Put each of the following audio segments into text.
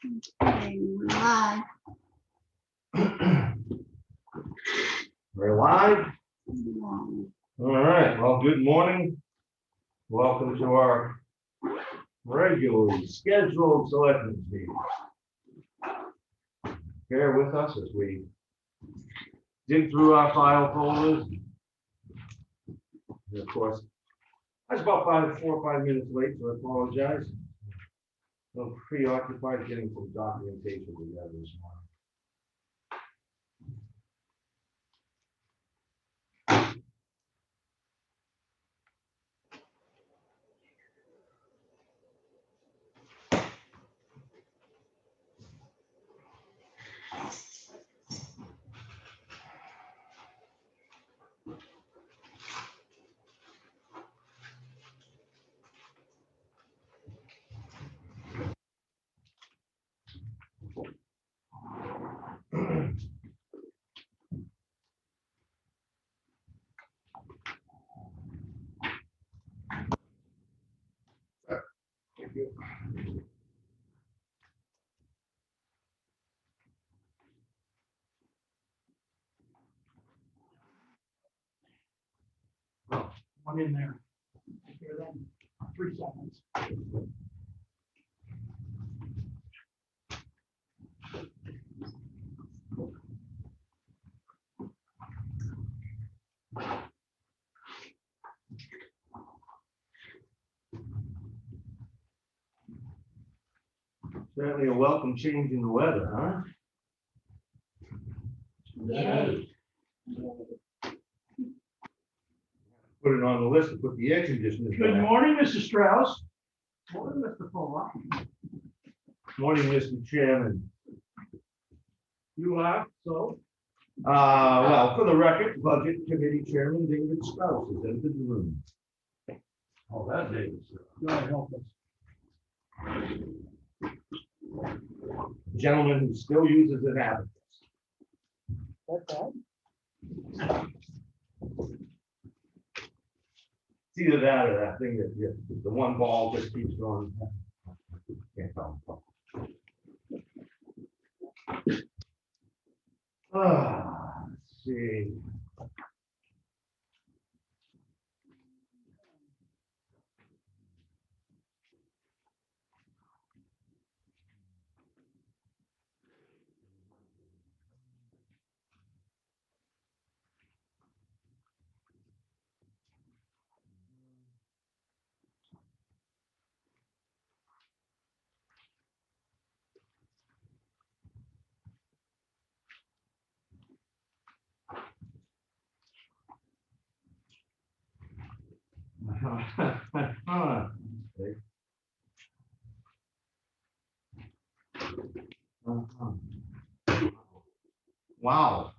Okay, we're live. We're live. All right. Well, good morning. Welcome to our regularly scheduled selectmen's meeting. Bear with us as we dig through our file folders. And of course, I was about 4 or 5 minutes late, so I apologize. I'm preoccupied getting some documentation together this morning. Thank you. One in there. Here then, 3 seconds. Certainly a welcome change in the weather, huh? Yay. Put it on the list to put the air conditioners Good back. morning, Mr. Strauss. Morning, Mr. Fuller. Morning, Mr. Chairman. You are, so, Well, for the record, Budget Committee Chairman David Strauss has entered the room. oh, that David, God help us. Gentleman who still uses an abacus. What's that? It's either that or that thing that the one ball just keeps going. Can't tell. Let's see. Wow.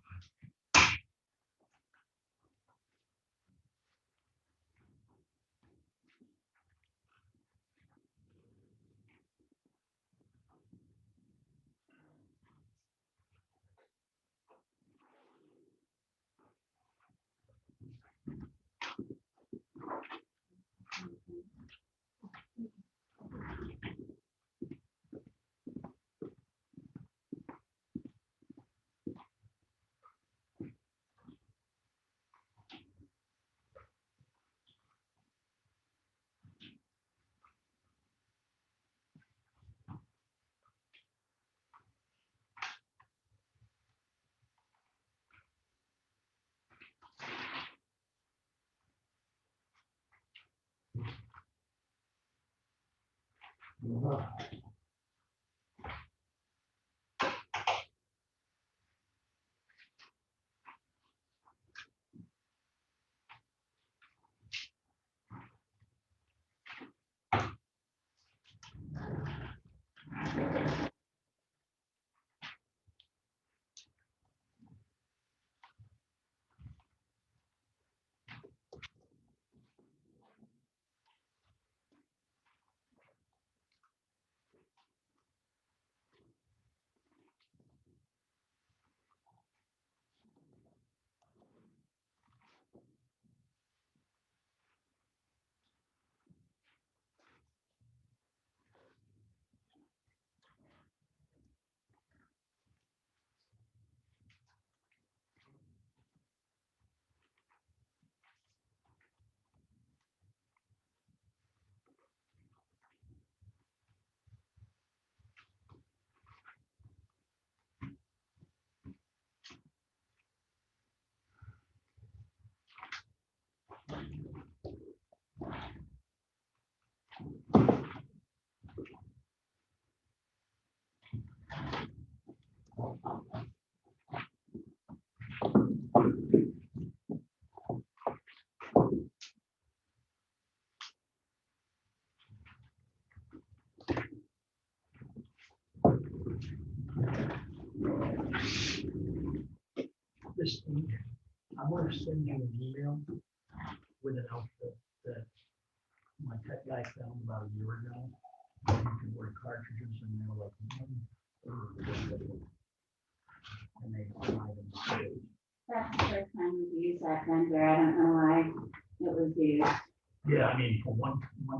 this ink, I'm gonna send you an email with an outfit that my tech guy found about a year ago. You can order cartridges and they're like 1/3. And they buy them. That's the first time we've used that vendor. I don't know why it was used. Yeah, I mean, for one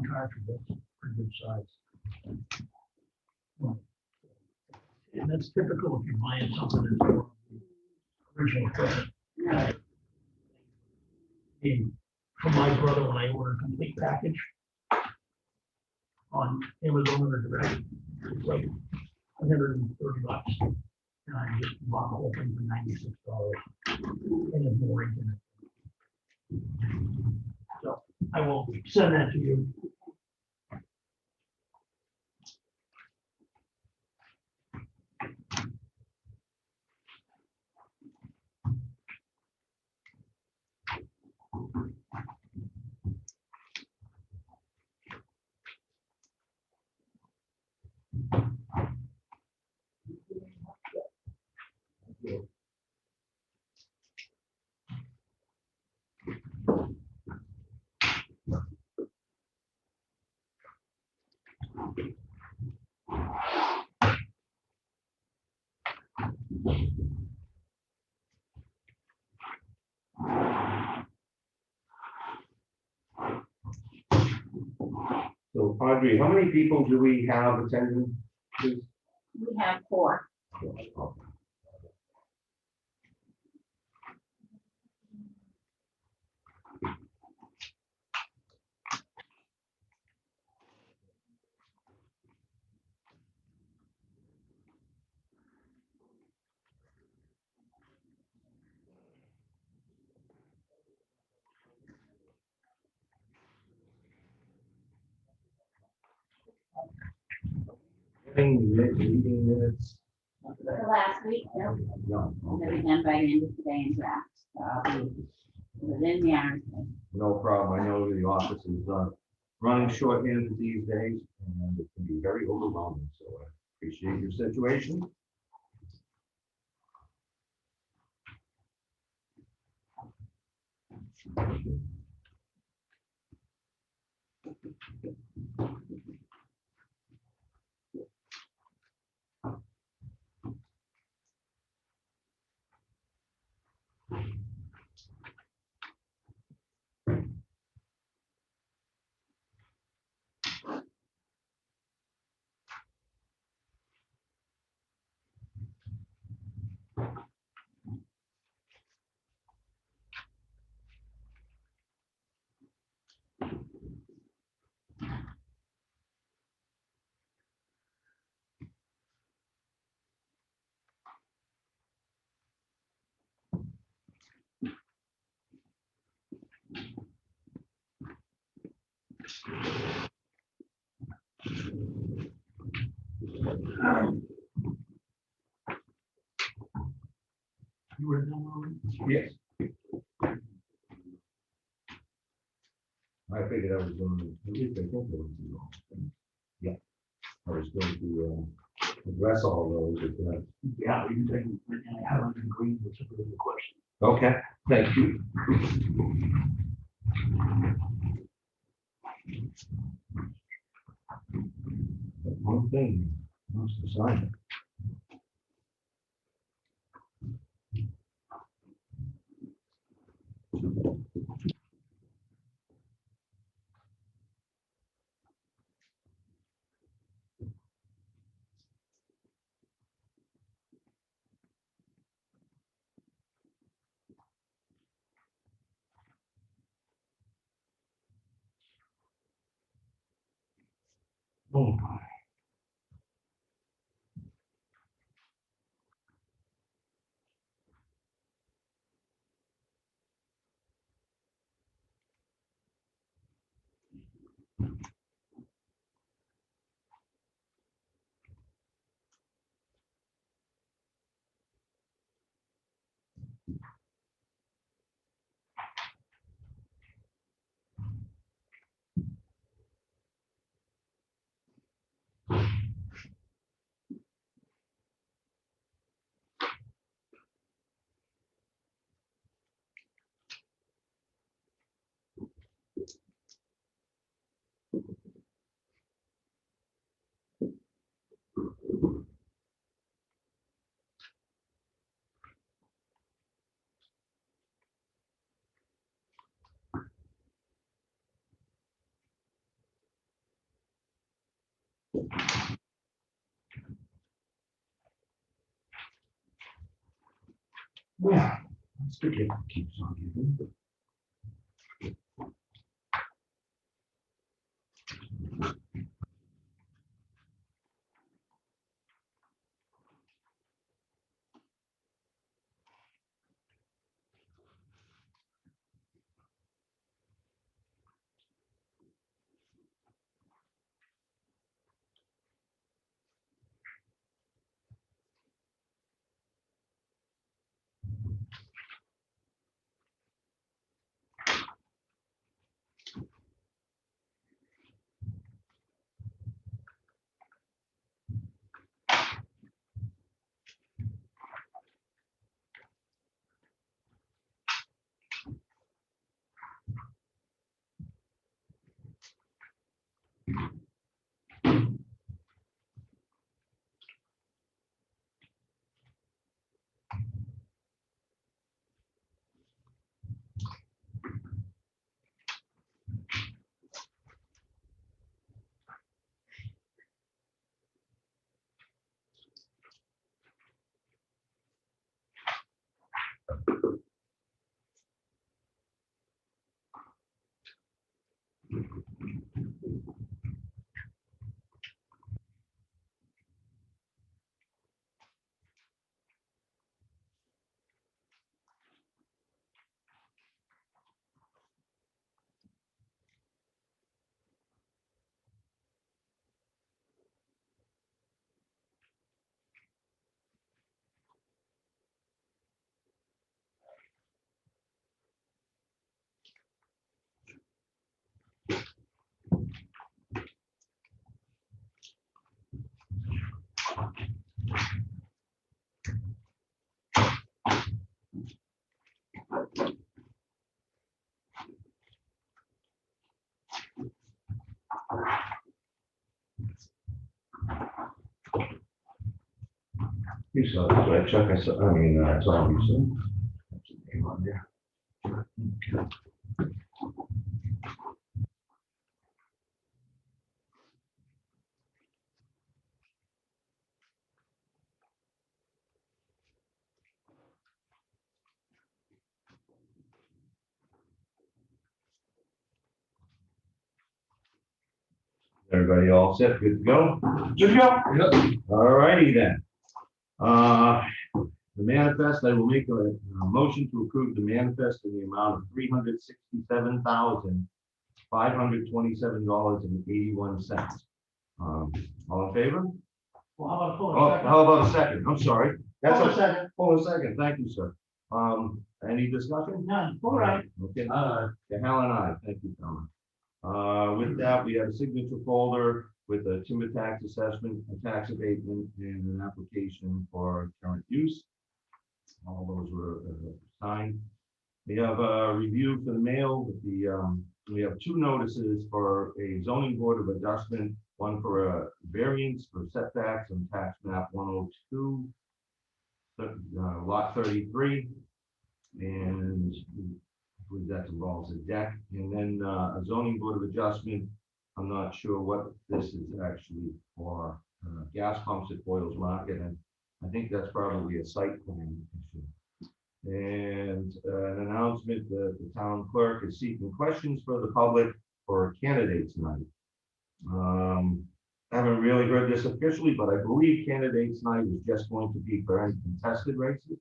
cartridge, that's pretty good size. And that's typical if you're buying something that's original equipment. No, And for my brother, when I ordered a complete package on Amazon or direct, it's like $130. And I just bought the whole thing for $96. And it's more ink in it. So I will send that to you. So Audrey, how many people do we have attending? Please? we have 4. Meeting minutes? The last week, no, No, they'll okay. be done by the end of today in draft. So I'll be within the hours. No problem. I know the office is running short-handed these days, and it can be very overwhelming, so I appreciate your situation. You were done already? Yes. I figured I was going to, yeah, I was going to address all those. Yeah, you can take them right now. I haven't agreed with some of the questions. Okay, thank you. One thing, wants to sign it. Oh. Well, let's begin. Keeps on giving. You saw this, right, Chuck? I saw, I saw you saw. That's the name on there. Everybody all set, good to go? Good to go. Yep. All righty then. The manifest, I will make a motion to approve the manifest in the amount of $367,527.81. All in favor? Well, how about Oh, how about a second? I'm sorry. That's Hold a a, second. hold a second. Thank you, sir. Any discussion? None, all right. Okay, yeah, Hal and I, thank you, Tom. With that, we have a signature folder with a timber tax assessment, a tax abatement, and an application for current use. All those were signed. We have a review for the mail with we have two notices for a zoning board of adjustment, one for a variance for setbacks on tax map 102, lot 33, and I believe that involves a deck, and then a zoning board of adjustment. I'm not sure what this is actually for, gas pumps at Boyles Market, and I think that's probably a site plan issue. And an announcement that the town clerk is seeking questions for the public for candidates night. I haven't really heard this officially, but I believe candidates night is just going to be for uncontested races.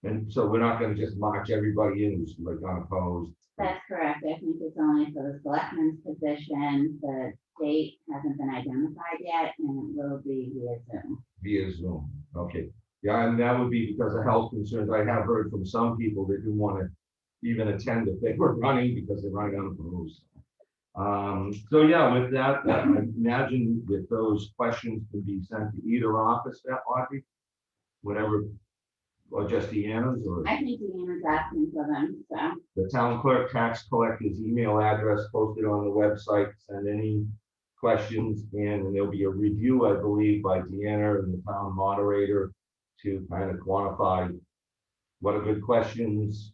And so we're not gonna just march everybody in who's like unopposed. That's correct. I think it's only for the selectman's position. The date hasn't been identified yet, and it will be via Zoom. Via Zoom, okay. Yeah, and that would be because of health concerns. I have heard from some people that didn't want to even attend if they were running because they're running unopposed. So yeah, with that, I imagine that those questions can be sent to either office, that Audrey, whatever, or just Deanna's, or I think Deanna's asking for them, so. the town clerk, tax collector's email address posted on the website. Send any questions in, and there'll be a review, I believe, by Deanna and the town moderator to kind of quantify what are good questions,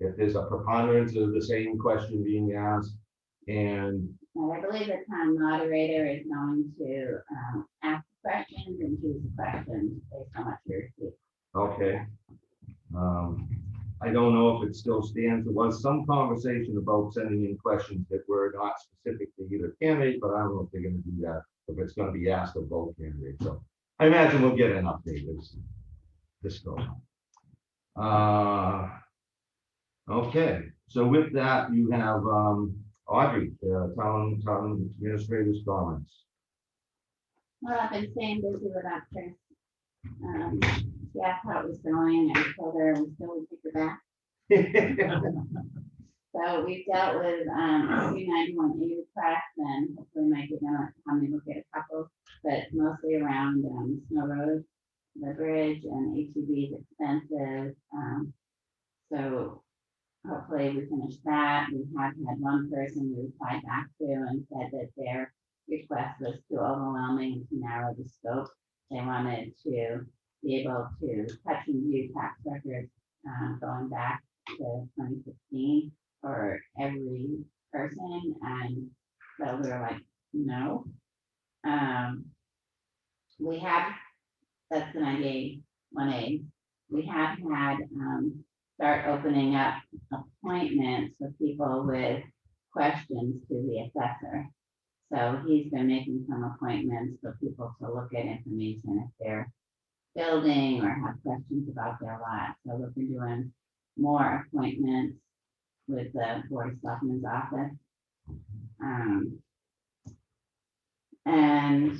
if there's a preponderance of the same question being asked, and I believe the town moderator is going to ask questions and choose the questions based on what you receive. okay. I don't know if it still stands. There was some conversation about sending in questions that were not specific to either candidate, but I don't know if they're gonna do that, if it's gonna be asked of both candidates. So I imagine we'll get an update as this goes on. Okay, so with that, you have Audrey, town administrator's comments. Well, I've been staying busy without Chris. She asked how it was going, and I told her we still would pick her back. So we've dealt with, 391A requests, and hopefully Mike is gonna come and look at a couple, but mostly around, Snow Road, the bridge, and HEB is expensive. So hopefully we finish that. We have had one person we replied back to and said that their request was too overwhelming to narrow the scope. They wanted to be able to touch and view tax records, going back to 2016 for every person, and so we were like, no. We have, that's the 91A. We have had, start opening up appointments for people with questions to the assessor. So he's been making some appointments for people to look at information if they're building or have questions about their lot. So we've been doing more appointments with the Board of Selectmen's office. And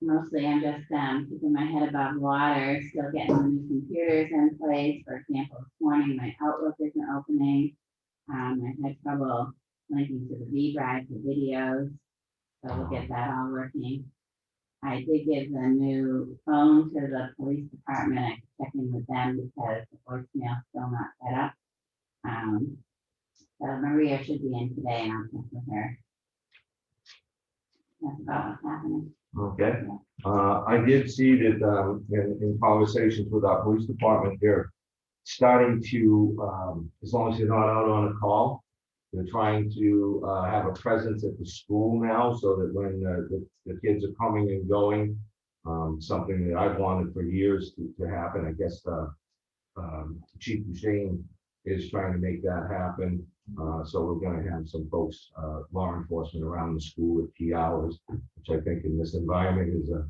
mostly I'm just keeping my head above water, still getting the new computers in place. For example, this morning my Outlook isn't opening. I had trouble linking to the V drive for videos, so we'll get that all working. I did give the new phone to the police department. I checked in with them because the voicemail's still not set up. So Maria should be in today, and I'll check with her. That's about what's happening. Okay, I did see that in conversations with our police department, they're starting to, as long as they're not out on a call, they're trying to have a presence at the school now, so that when the kids are coming and going, something that I've wanted for years to happen. I guess Chief Shane is trying to make that happen. So we're going to have some folks, law enforcement around the school at key hours, which I think in this environment is a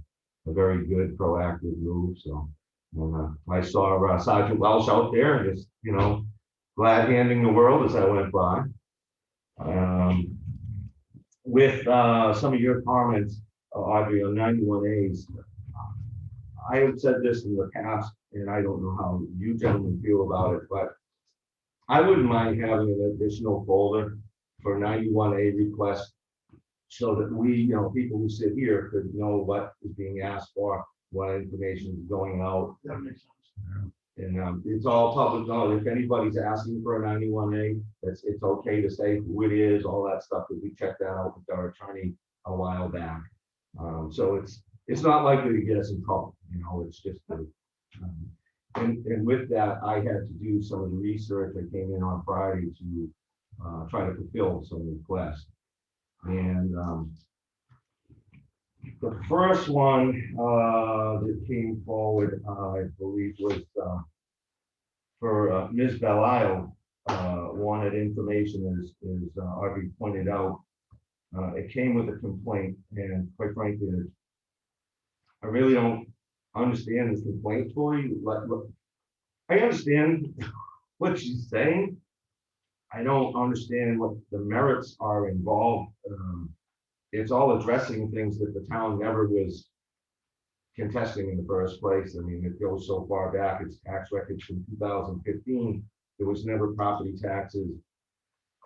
very good proactive move. So I saw Sergeant Welsh out there and just, glad handing the world as I went by. With some of your comments, Audrey, on 91As, I have said this in the past, and I don't know how you gentlemen feel about it, but I wouldn't mind having an additional folder for 91A requests so that we, people who sit here could know what is being asked for, what information is going out. That makes sense. And it's all public knowledge. If anybody's asking for a 91A, it's okay to say who it is, all that stuff, because we checked that out with our attorney a while back. So it's not likely to get us in trouble, it's just and with that, I had to do some of the research. I came in on Friday to try to fulfill some requests. And the first one that came forward, I believe, was for Ms. Belisle, wanted information, as Audrey pointed out. It came with a complaint, and quite frankly, I really don't understand this complaint fully. Look, I understand what she's saying. I don't understand what the merits are involved. It's all addressing things that the town never was contesting in the first place. I mean, it goes so far back, it's tax records from 2015. There was never property taxes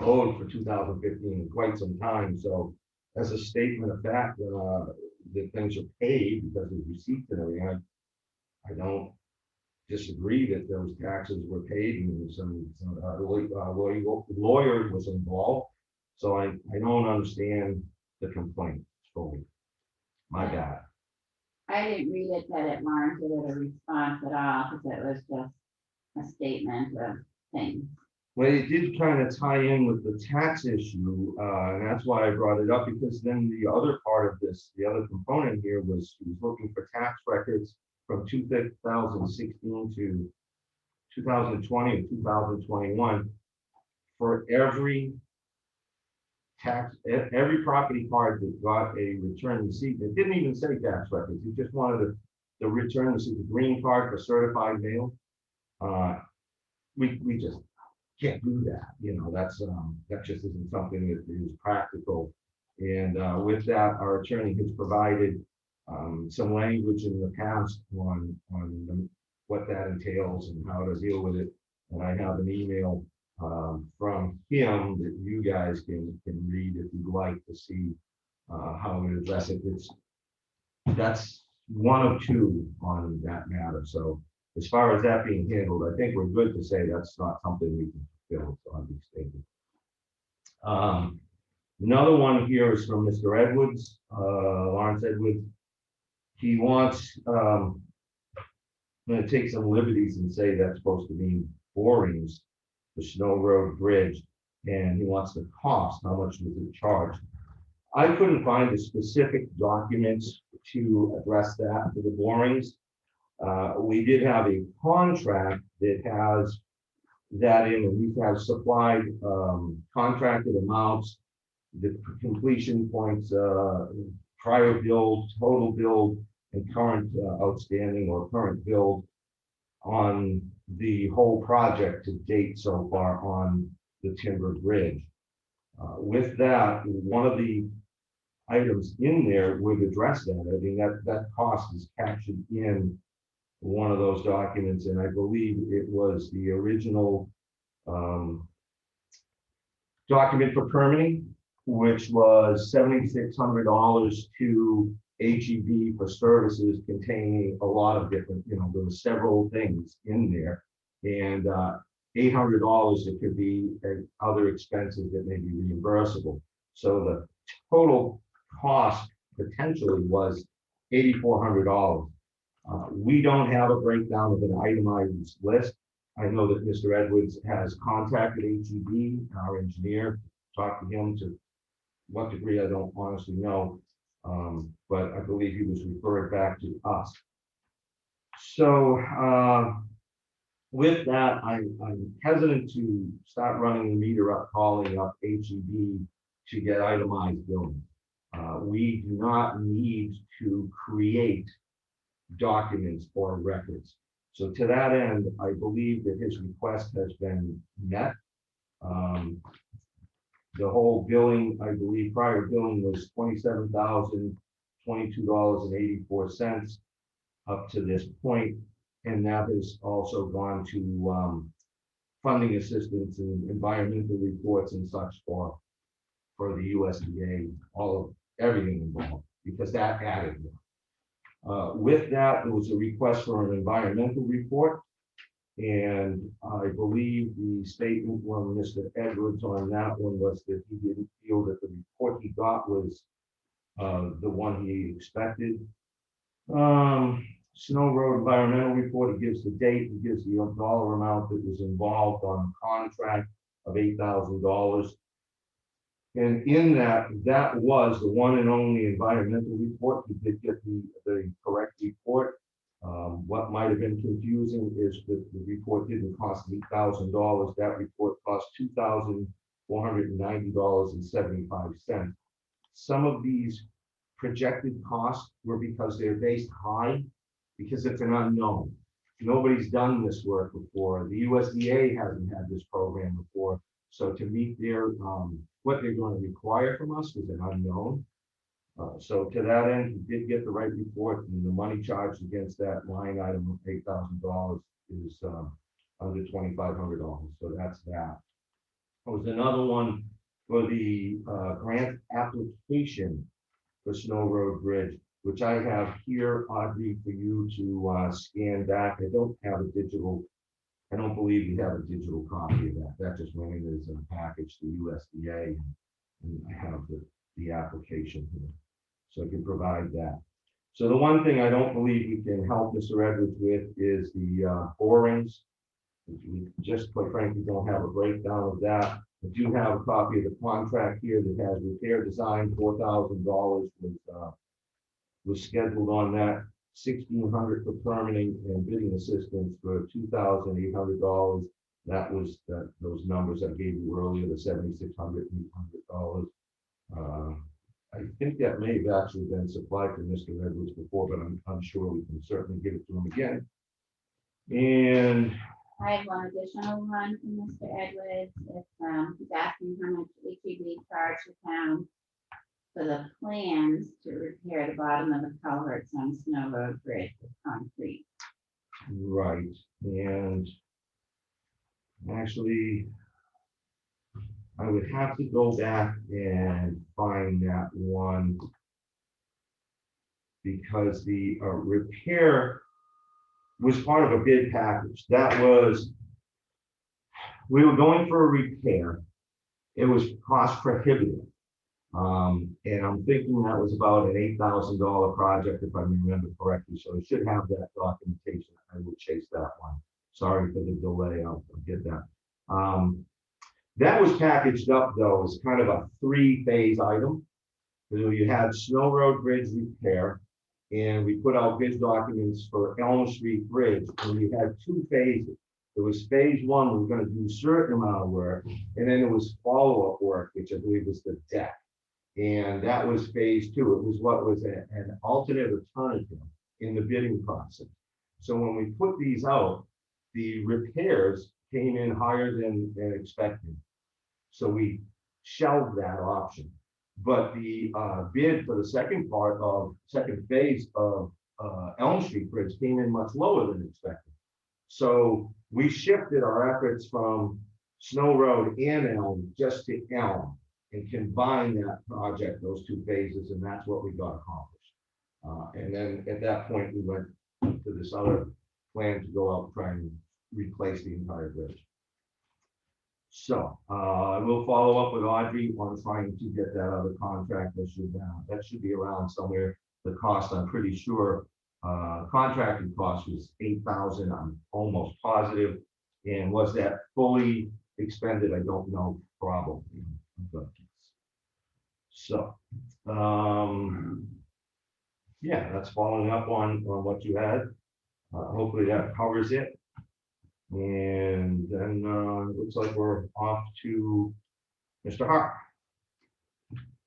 owed for 2015 in quite some time. So as a statement of fact, that things are paid because of receipts and everything, I don't disagree that those taxes were paid, and some lawyer was involved. So I don't understand the complaint fully. My bad. I didn't read it that it warranted a response at all, because it was just a statement of things. Well, it did kind of tie in with the tax issue, and that's why I brought it up, because then the other part of this, the other component here was she was looking for tax records from 2016 to 2020 and 2021, for every every property card that got a return receipt, it didn't even say tax records, it just wanted the return receipt, the green card for certified mail. We just can't do that, you know, that just isn't something that is practical. And with that, our attorney has provided some language in the past on what that entails and how to deal with it. And I have an email from him that you guys can read if you'd like to see how we address it. That's one of two on that matter. So as far as that being handled, I think we're good to say that's not something we can fulfill. So I'll be stated. Another one here is from Mr. Edwards, Lawrence Edwards. He wants, I'm going to take some liberties and say that's supposed to mean borings, the Snow Road Bridge, and he wants the cost, how much was it charged? I couldn't find the specific documents to address that for the borings. We did have a contract that has that in, and we have supplied contracted amounts, the completion points, prior build, total build, and current outstanding or current build on the whole project to date so far on the timber bridge. With that, one of the items in there would address that. I mean, that cost is captured in one of those documents, and I believe it was the original document for permitting, which was $7,600 to HEB for services containing a lot of different, you know, there were several things in there, and $800 that could be other expenses that may be reimbursable. So the total cost potentially was $8,400. We don't have a breakdown of an itemized list. I know that Mr. Edwards has contacted HEB, our engineer, talked to him to what degree, I don't honestly know, but I believe he was referred back to us. So with that, I'm hesitant to start running the meter up, calling up HEB to get itemized billing. We do not need to create documents or records. So to that end, I believe that his request has been met. The whole billing, I believe prior billing was $27,022.84 up to this point, and that has also gone to funding assistance and environmental reports and such for the USDA, all of everything involved, because that added. With that, there was a request for an environmental report, and I believe the statement from Mr. Edwards on that one was that he didn't feel that the report he got was the one he expected. Snow Road environmental report, it gives the date, it gives the dollar amount that was involved on the contract of $8,000. And in that was the one and only environmental report. We did get the correct report. What might have been confusing is that the report didn't cost $8,000. That report cost $2,490.75. Some of these projected costs were because they're based high, because it's an unknown. Nobody's done this work before. The USDA hasn't had this program before. So to meet their what they're going to require from us was an unknown. So to that end, we did get the right report, and the money charged against that line item of $8,000 is under $2,500. So that's that. There was another one for the grant application for Snow Road Bridge, which I have here, Audrey, for you to scan back. I don't have a digital. I don't believe we have a digital copy of that. That just went in as a package to USDA, and I have the application here, so I can provide that. So the one thing I don't believe we can help Mr. Edwards with is the borings. We just, quite frankly, don't have a breakdown of that. I do have a copy of the contract here that has repair design, $4,000 was scheduled on that. $1,600 for permitting and bidding assistance for $2,800. That was those numbers I gave you earlier, the $7,600 and $800. I think that may have actually been supplied to Mr. Edwards before, but I'm sure we can certainly give it to him again. And I have one additional one from Mr. Edwards. If, he's asking how much HEB charge the town for the plans to repair the bottom of the culverts on Snow Road Bridge with concrete. right, and actually, I would have to go back and find that one because the repair was part of a bid package. That was, we were going for a repair. It was cost prohibitive. And I'm thinking that was about an $8,000 project, if I remember correctly. So I should have that documentation. I will chase that one. Sorry for the delay. I'll get that. That was packaged up though as kind of a 3-phase item. So you had Snow Road Bridge repair, and we put out bid documents for Elm Street Bridge, and we had 2 phases. There was phase 1, we were going to do a certain amount of work, and then there was follow-up work, which I believe was the deck. And that was phase 2. It was what was an alternate alternative in the bidding process. So when we put these out, the repairs came in higher than expected. So we shelved that option. But the bid for the second phase of Elm Street Bridge came in much lower than expected. So we shifted our efforts from Snow Road and Elm just to Elm and combine that project, those 2 phases, and that's what we got accomplished. And then at that point, we went to this other plan to go out and try and replace the entire bridge. So I will follow up with Audrey on trying to get that other contract. That should be around somewhere. The cost, I'm pretty sure, contracted cost was $8,000. I'm almost positive. And was that fully expended? I don't know, probably. So, yeah, that's following up on what you had. Hopefully that covers it. And then it looks like we're off to Mr. Hart.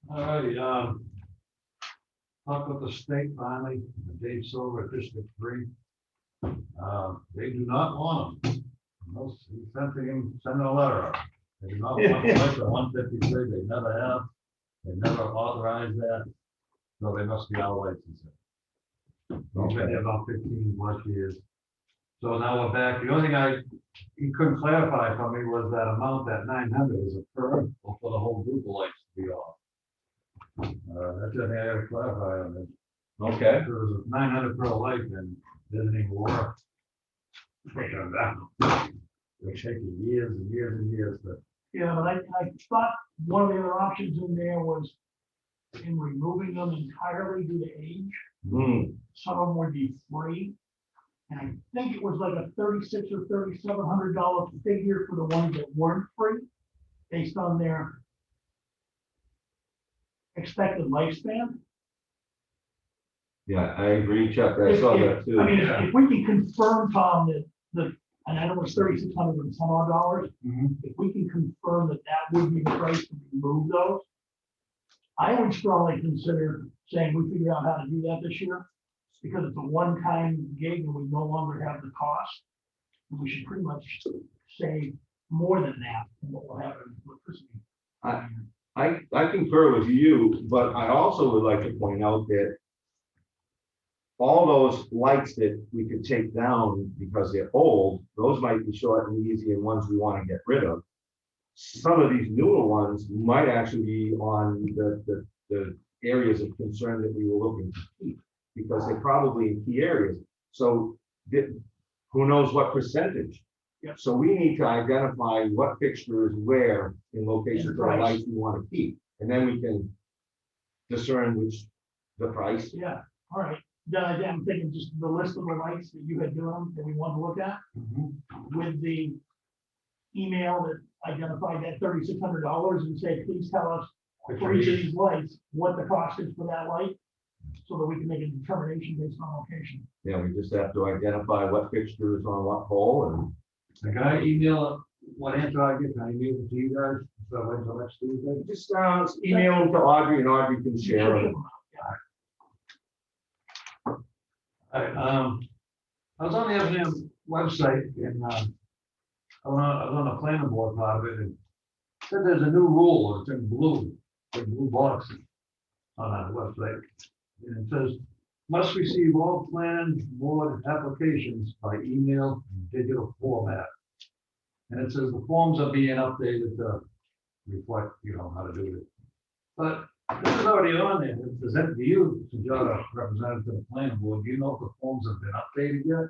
All right, talk with the state finally, Dave Silver, District 3. They do not want them. Most, he sent a letter out. They do not want the 153, they never have. They never authorized that, so they must be out of licensing. We've been here about 15 plus years. So now we're back. The only thing he couldn't clarify for me was that amount, that 900 is a per or for the whole group of lights to be off. That's the thing I gotta clarify on this. Okay. If it was 900 per light, then it doesn't even work. They're taking years and years and years, but Yeah, but I thought one of the other options in there was in removing them entirely due to age. Some of them would be free. And I think it was like a $3,600 or $3,700 figure for the ones that weren't free, based on their expected lifespan. Yeah, I agree, Chuck. I saw that too. I mean, if we can confirm, Tom, that and I know it's $3,600 and some odd dollars. If we can confirm that that would be the price to remove those, I would strongly consider saying we figure out how to do that this year, because it's a one-time gig and we no longer have the cost. And we should pretty much save more than that in what will happen in electricity. I concur with you, but I also would like to point out that all those lights that we could take down because they're old, those might be short and easy and ones we want to get rid of. Some of these newer ones might actually be on the areas of concern that we were looking to keep, because they're probably in key areas. So who knows what percentage? Yep. So we need to identify what fixture is where in locations for the lights we want to keep. And then we can discern the price. Yeah, all right. Then I'm thinking just the list of the lights that you had done that we want to look at with the email that identified that $3,600 and say, please tell us for each of these lights what the cost is for that light. so that we can make a determination based on location. Yeah, we just have to identify what fixture is on what pole and. The guy email, what answer I get, can I email it to you guys? So wait until next Tuesday? Just email them to Audrey and Audrey can share it. I was on the Effingham website and, I was on the planning board part of it and it said there's a new rule, it's in blue box on our website. And it says, must receive all plans, board applications by email and digital format. And it says the forms are being updated to reflect, how to do it. But this is already on there. Does that, do you, since you're a representative to the planning board, do you know if the forms have been updated yet?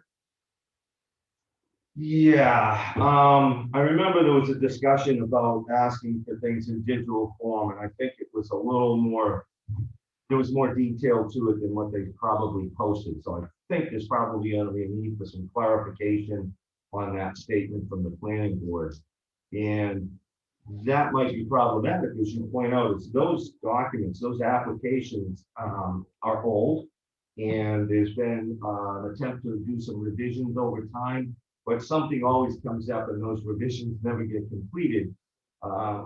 Yeah, I remember there was a discussion about asking for things in digital form, and I think it was a little more, there was more detail to it than what they probably posted. So I think there's probably going to be a need for some clarification on that statement from the planning board. And that might be problematic, as you point out, is those documents, those applications are old. And there's been an attempt to do some revisions over time, but something always comes up and those revisions never get completed.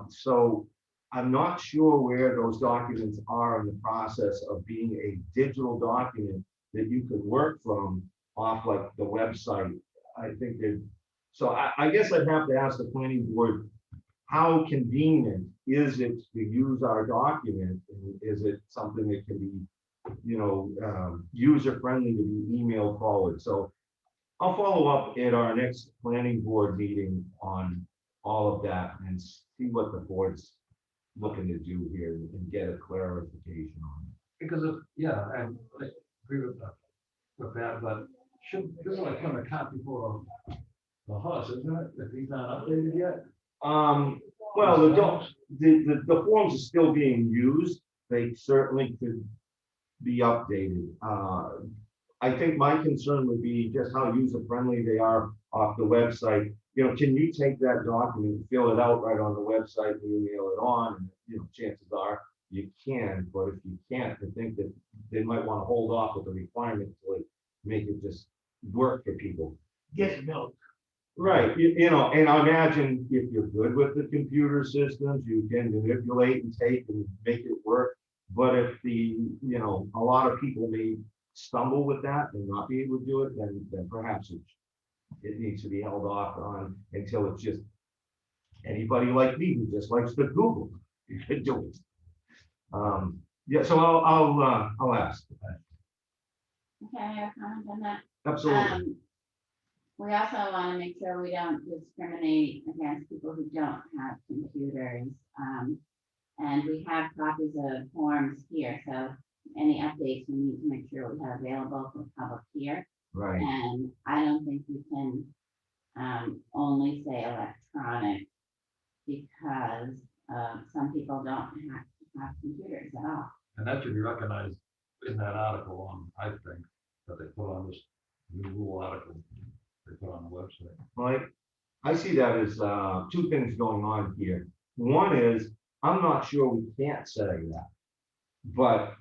So I'm not sure where those documents are in the process of being a digital document that you could work from off like the website. I think that, so I guess I'd have to ask the planning board, how convenient is it to use our document? And is it something that can be, user friendly to be emailed forward? So I'll follow up at our next planning board meeting on all of that and see what the board's looking to do here and get a clarification on it. Because of, yeah, I agree with that, but this is like coming a copy for the horse, isn't it? If he's not updated yet? Well, the forms are still being used. They certainly could be updated. I think my concern would be just how user-friendly they are off the website. Can you take that document, fill it out right on the website, and email it on? And, chances are you can, but if you can't, I think that they might want to hold off with the requirement to make it just work for people. Get milk. Right, and I imagine if you're good with the computer systems, you can manipulate and take and make it work. But if a lot of people may stumble with that and not be able to do it, then perhaps it needs to be held off on until it's just anybody like me who just likes to Google, you could do it. Yeah, so I'll ask. Okay, I have a comment on that. Absolutely. We also want to make sure we don't discriminate against people who don't have computers. And we have copies of forms here, so any updates we need to make sure we have available for public here. Right. And I don't think we can only say electronic because some people don't have computers at all. And that should be recognized in that article on, I think, that they put on this new rule article they put on the website. Well, I see that as two things going on here. One is, I'm not sure we can't say that, but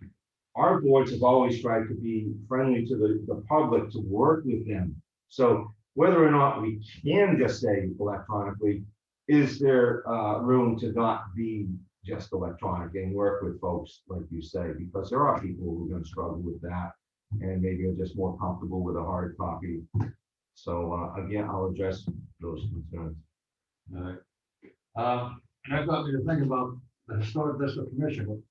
our boards have always tried to be friendly to the public, to work with them. So whether or not we can just say electronically, is there room to not be just electronic and work with folks, like you say, because there are people who are going to struggle with that and maybe are just more comfortable with a hard copy. So again, I'll address those concerns. All right. And that got me to think about the Historic District Commission.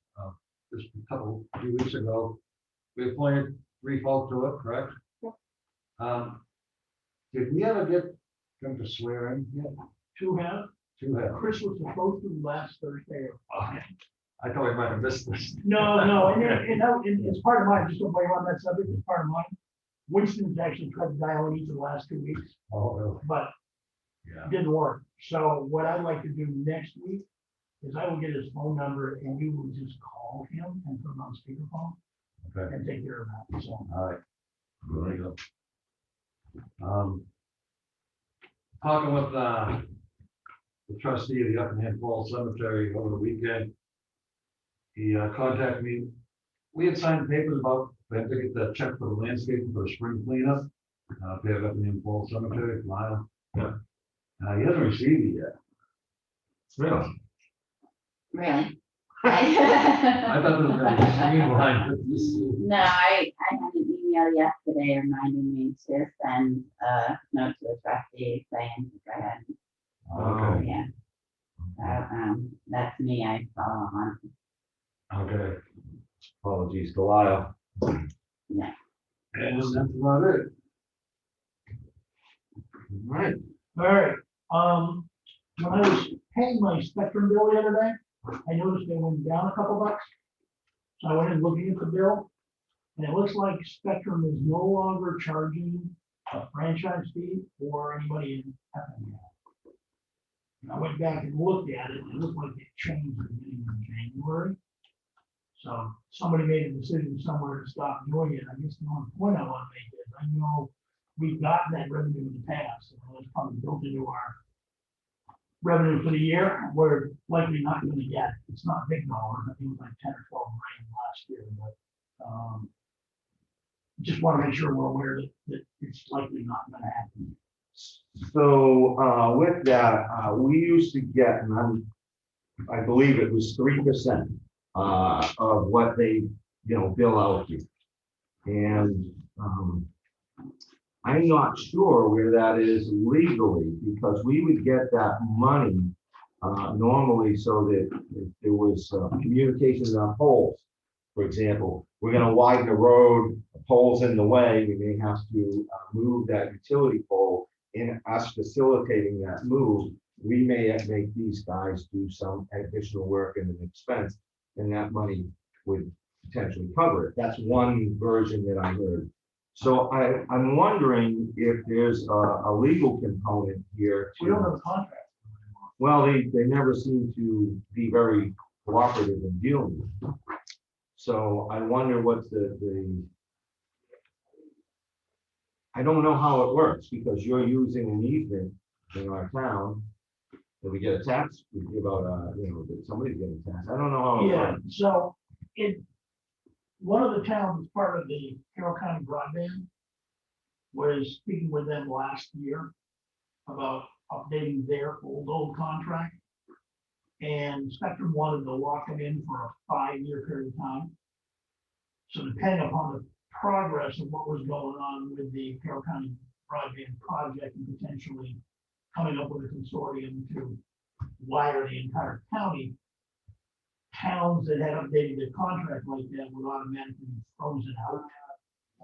Just a few weeks ago, we appointed 3 folk to it, correct? Yep. Did we ever get them to swear in yet? Two have. Chris was supposed to last Thursday. Okay. I thought we might have missed this. No, and it's part of mine, just to play on that subject, it's part of mine. Winston's actually tried to dial in each of the last 2 weeks, Oh, really? but Yeah. didn't work. So what I'd like to do next week is I will get his phone number and you will just call him and put him on speakerphone Okay. and take care of that, so. All right. Very good. Talking with the trustee of the Effingham Falls Cemetery over the weekend. He contacted me we had signed papers about, we had to get the check for the landscaping for the spring cleanup. If they have up in the fall cemetery, Lyle. Yeah. He hasn't received it yet. Really? Really? I thought there was gonna be a streamline. No, I had an email yesterday reminding me to send a note to the trustee saying to go ahead. Okay, Yeah. So, that's me, I follow on. okay. Apologies to Lyle. Yeah. And that's about it. All right. All right, when I was paying my Spectrum bill the other day, I noticed they went down a couple bucks. So I went in looking at the bill, and it looks like Spectrum is no longer charging a franchise fee for anybody in Effingham. And I went back and looked at it, and it looked like it changed at the beginning of January. So somebody made a decision somewhere to stop doing it. I guess the only point I want to make is, I know we've gotten that revenue in the past, and it's probably built into our revenue for the year. We're likely not going to get, it's not big dollars, I think it was like 10 or 12 grand last year, but just want to make sure we're aware that it's likely not going to happen. So, with that, we used to get, and I believe it was 3%, of what they, bill out here. And, I'm not sure where that is legally, because we would get that money, normally, so that if there was, communications on poles. For example, we're gonna widen the road, a pole's in the way, we may have to, move that utility pole. In us facilitating that move, we may make these guys do some additional work and an expense, and that money would potentially cover it. That's one version that I heard. So I'm wondering if there's a legal component here. We don't have a contract. Well, they never seem to be very cooperative in dealing with it. So I wonder what's I don't know how it works, because you're using an easement in our town. That we get a tax, we give out that somebody's getting a tax. I don't know how it Yeah, works. so one of the towns that's part of the Carroll County Broadband was speaking with them last year about updating their old contract. And Spectrum wanted to lock them in for a 5-year period of time. So depending upon the progress of what was going on with the Carroll County Broadband project and potentially coming up with a consortium to wire the entire county, towns that had updated their contract like that would automatically be frozen out,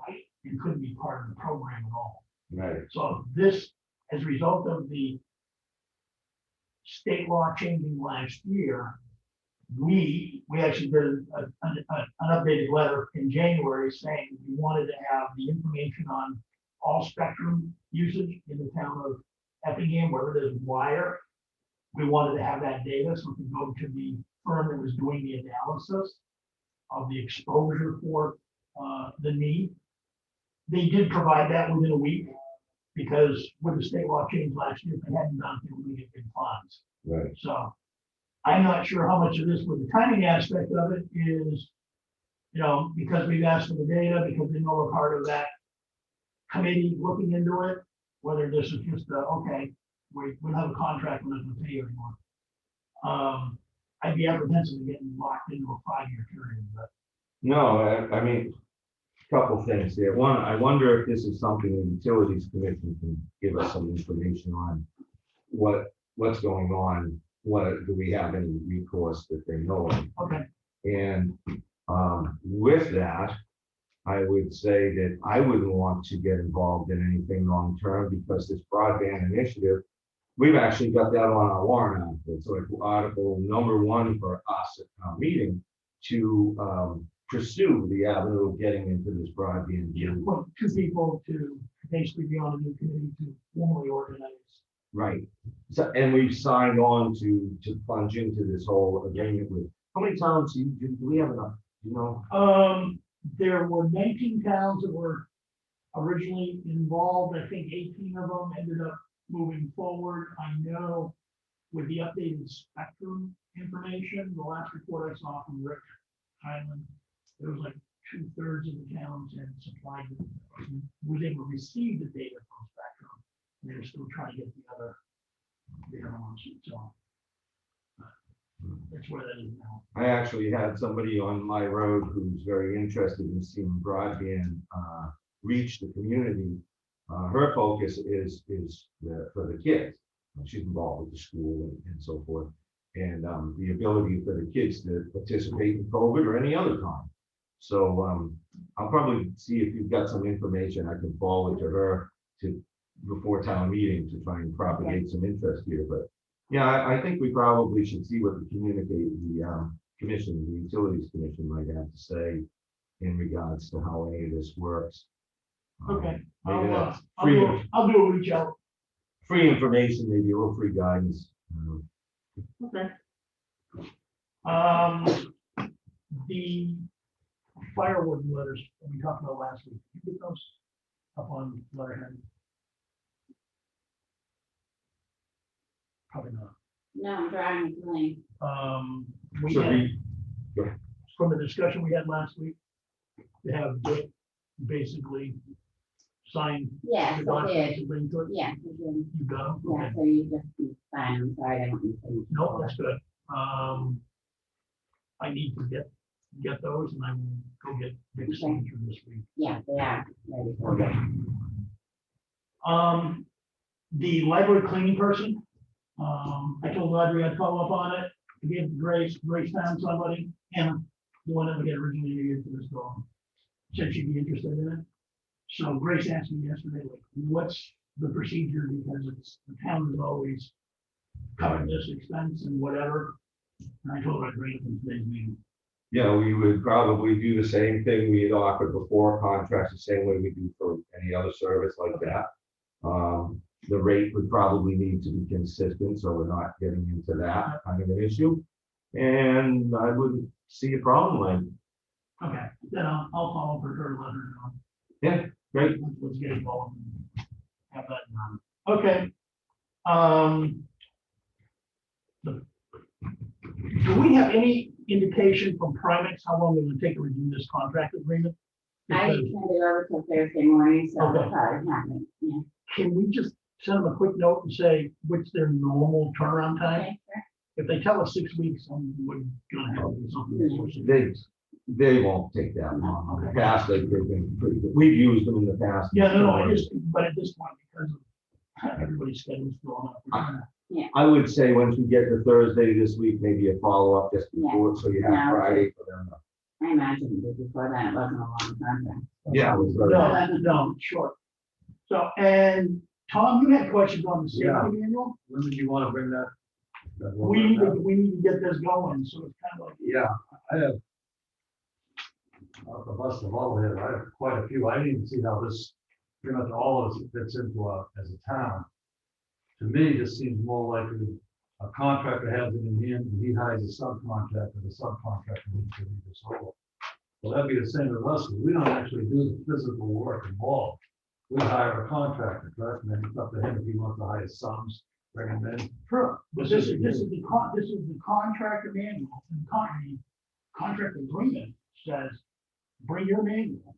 right? And couldn't be part of the program at all. Right. So this, as a result of the state law changing last year, we actually did an updated letter in January saying we wanted to have the information on all Spectrum usage in the town of Effingham, wherever there's wire. We wanted to have that data so we could go to the firm that was doing the analysis of the exposure for the need. They did provide that within a week, because with the state law change last year, if they hadn't done it, they wouldn't get big funds. Right. So I'm not sure how much of this, with the timing aspect of it is, because we've asked for the data, because we know we're part of that committee looking into it, whether this is just okay, we don't have a contract, we're not going to pay you anymore. I'd be apprehensive of getting locked into a 5-year period, but. No, I mean, a couple things there. One, I wonder if this is something the Utilities Commission can give us some information on what's going on. Do we have any recourse that they know of? Okay. And with that, I would say that I wouldn't want to get involved in anything long-term, because this broadband initiative, we've actually got that on our warrant article. So like article number 1 for us at our meeting to pursue the avenue of getting into this broadband deal. Well, 2 people to basically be on a new committee to formally organize. Right. So, and we've signed on to plunge into this whole agreement with, how many towns do we have enough, There were 19 towns that were originally involved. I think 18 of them ended up moving forward. I know with the updated Spectrum information, the last report I saw from Rick Highland, there was like 2/3 of the towns had supplied, was able to receive the data from Spectrum. And they're still trying to get the other ones, so. That's where that is now. I actually had somebody on my road who's very interested in seeing broadband reach the community. Her focus is for the kids. She's involved with the school and so forth. And the ability for the kids to participate in COVID or any other time. So I'll probably see if you've got some information I can forward to her before town meeting to try and propagate some interest here. But yeah, I think we probably should see what the commission, the Utilities Commission might have to say in regards to how any of this works. Okay, Maybe that's I'll do a reach out. free information, maybe a little free guidance. Okay. The firewood letters that we talked about last week, did you get those up on letterhead? Probably not. No, I'm driving the lane. We So had, we- from the discussion we had last week, to have Dick basically sign Yes, the I documents did. and bring to it. Yeah, I did. You got them? Yeah, Okay. so you just sign, I'm sorry, I don't need to. No, that's good. I need to get those and I will go get Dick's Okay. signature this week. Yeah, they are ready. for Okay. you. The library cleaning person, I told the library I'd follow up on it. I gave Grace found somebody, and the one that we had originally interviewed for this dog. Said she'd be interested in it. So Grace asked me yesterday, like, what's the procedure, because the town is always covering this expense and whatever. And I told her I'd bring it from today's meeting. Yeah, we would probably do the same thing we had offered before, contracts the same way we do for any other service like that. The rate would probably need to be consistent, so we're not getting into that kind of an issue. And I wouldn't see a problem with Okay, then I'll follow up with her, let her know. Yeah, great. Let's get it going. Have that done. Okay. Do we have any indication from Primex how long it would take to review this contract agreement? I Because sent it over till Thursday morning, so Okay. that's probably happening, yeah. can we just send them a quick note and say what's their normal turnaround time? Okay, sure. If they tell us 6 weeks, we're gonna have to do something. before 6 They, weeks. they won't take that long. In the past, they've been pretty good. We've used them in the past. Yeah, no, but at this point, because of everybody's schedule's going up. we're gonna- I would say once we get to Thursday this week, maybe a follow-up just before, so you have Yeah. Friday for them. I imagine that before that, it wasn't a long contract. Yeah. it was very- No, sure. So, and Tom, you had questions on the Yeah. safety manual? When did you want to bring that? We need to get this going, so it's kind of like. Yeah, I have. Off the bust of all here, I have quite a few. I didn't even see how this, pretty much all of this fits into as a town. To me, this seems more like a contractor has it in hand, and he hires a subcontractor, the subcontractor needs to read this over. Well, that'd be the same with us, we don't actually do the physical work involved. We hire a contractor, correct, and then it's up to him if he wants to hire subs, bring them in. Sure, but this is the contractor manual, and the contract agreement says, bring your manual.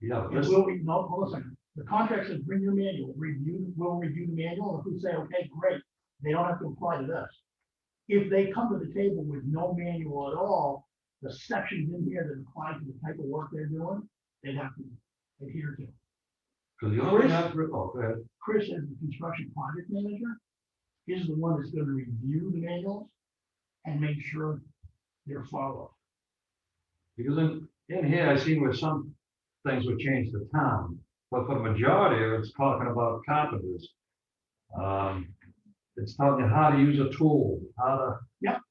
Yeah, And this, we'll, no, hold on a second. The contract says, bring your manual, we'll review the manual, and if we say, okay, great, they don't have to apply to this. If they come to the table with no manual at all, the sections in here that apply to the type of work they're doing, they'd have to adhere to. because the only thing I've, go ahead. Chris, as the construction project manager, is the one that's gonna review the manuals and make sure they're followed. Because in here, I seen where some things would change the town, but for the majority, it's talking about carpenters. It's talking how to use a tool, how to. Yep.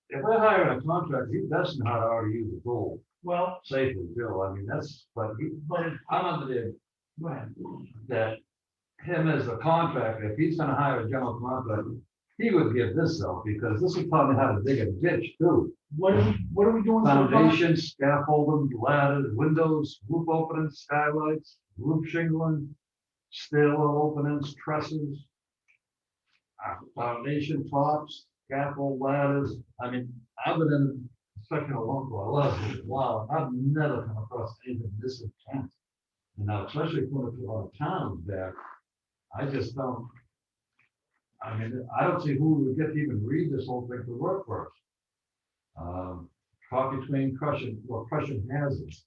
If we're hiring a contractor, he doesn't know how to already use a tool Well, safely, Bill. I mean, but I'm under the, go ahead. that him as a contractor, if he's gonna hire a general contractor, he would give this out, because this is probably how to dig a ditch too. What are we doing? so far? Foundation, scaffolding, ladders, windows, roof openings, skylights, roof shingling, stairwell openings, trusses, foundation tops, scaffold ladders. I mean, other than such a long wow, I've never come across anything this intense. And now, especially when it's a lot of towns there, I just don't. I mean, I don't see who would get to even read this whole thing to work for us. Talk between crushing hazards.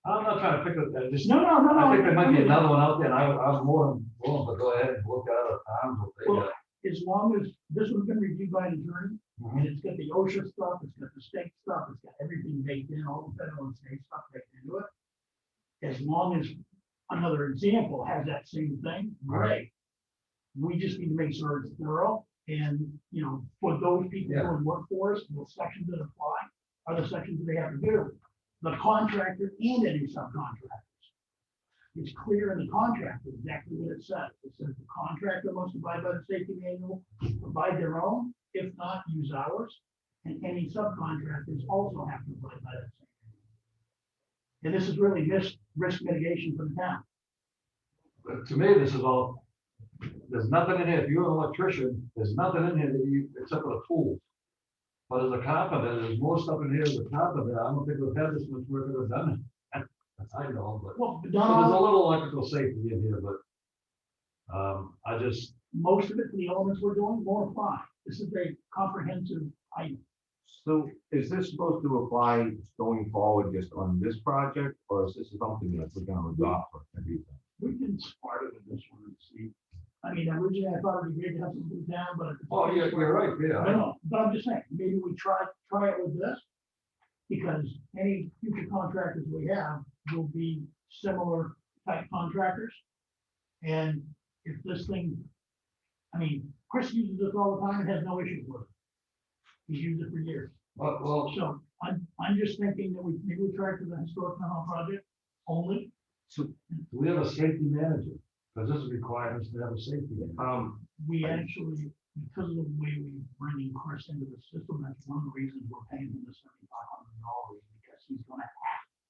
I'm not trying to pick up that, just, No, no, no, no. I think there might be another one out there, and I'm more than willing to go ahead and look at other towns, what they Well, got. as long as this one's been reviewed by an attorney, Mhm. and it's got the OSHA stuff, it's got the state stuff, it's got everything baked in, all the federal and state stuff baked into it. As long as another example has that same thing, great. We just need to make sure it's thorough, and, you know, for those people Yeah. who work for us, the sections that apply are the sections that they have to do. The contractor and any subcontractors. It's clear in the contract exactly what it says. It says the contractor must abide by the safety manual, provide their own, if not, use ours. And any subcontractors also have to abide by that same manual. And this is really risk mitigation for the town. But to me, this is all, there's nothing in here, if you're an electrician, there's nothing in here that you, except for the tools. But as a carpenter, there's more stuff in here as a carpenter, I don't think we've had this much work ever done. That's, I know, but, Well, so there's a little electrical safety in here, but, I just, most of it for the elements we're doing won't apply. This is a comprehensive item. So is this supposed to apply going forward just on this project, or is this something that we're gonna adopt for everything? We can start it with this one and see. I mean, originally I thought it'd be great to have something down, but. oh, yeah, you're right, No, yeah. no, but I'm just saying, maybe we try it with this. Because any future contractors we have will be similar type contractors. And if this thing, I mean, Chris uses this all the time and has no issues with it. He's used it for years. Well, So I'm just thinking that maybe we try it for the historic town hall project only. so do we have a safety manager? Because this requires us to have a safety manager. We actually, because of the way we bringing Chris into the system, that's one of the reasons we're paying him the $7,500, because he's gonna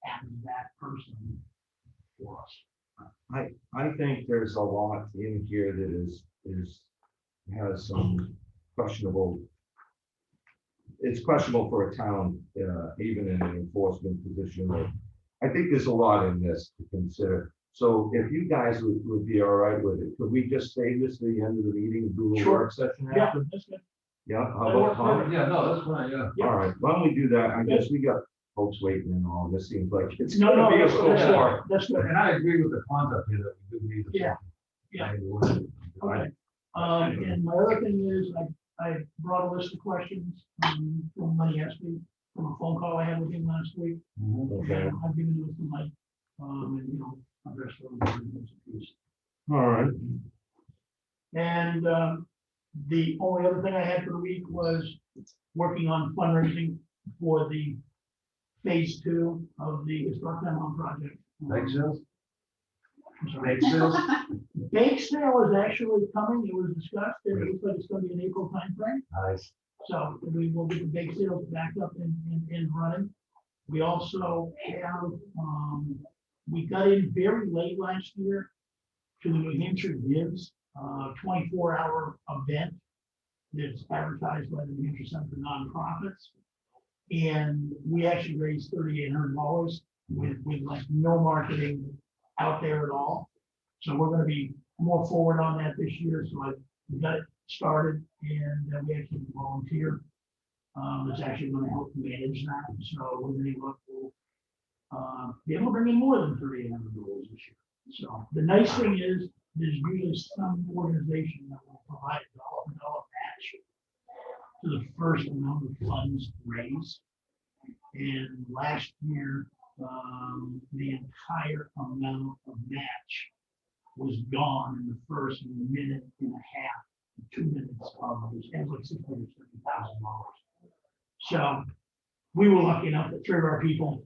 have that person for us. I think there's a lot in here that has some questionable. It's questionable for a town, even in an enforcement position. I think there's a lot in this to consider. So if you guys would be all right with it, could we just save this to the end of the meeting and do a Sure. work session Yeah, after? that's good. Yeah, how That about works Tom? perfect. Yeah, no, that's fine, yeah. Yeah. All right, why don't we do that? I guess we got folks waiting and all. This seems like it's No, gonna no, be a that's little good. hard. That's good. And I agree with the concept here that we do need. Yeah, yeah. Okay. Right. And my other thing is, I brought a list of questions from Money Espy, from a phone call I had with him last week. Okay. And I've given it to Mike, and, you know, address them. All right. And the only other thing I had for the week was working on fundraising for the phase 2 of the historic town hall project. Bake sales? I'm sorry. Bake sales? Bake sale is actually coming. It was discussed, and it looks like it's gonna be an April timeframe. Nice. So we will get the bake sales back up and running. We also have, we got in very late last year to the New Hampshire Gives, 24-hour event that's advertised by the New Hampshire Center for Nonprofits. And we actually raised $3,800 with like no marketing out there at all. So we're gonna be more forward on that this year. So we got it started, and we actually volunteer. That's actually gonna help manage that. So we're gonna look for, be able to bring in more than $3,800 this year. So the nice thing is, there's usually some organization that will provide a dollar match to the first amount of funds raised. And last year, the entire amount of match was gone in the first minute and a half, 2 minutes of it. It was like $650,000. So we were lucky enough that 3 of our people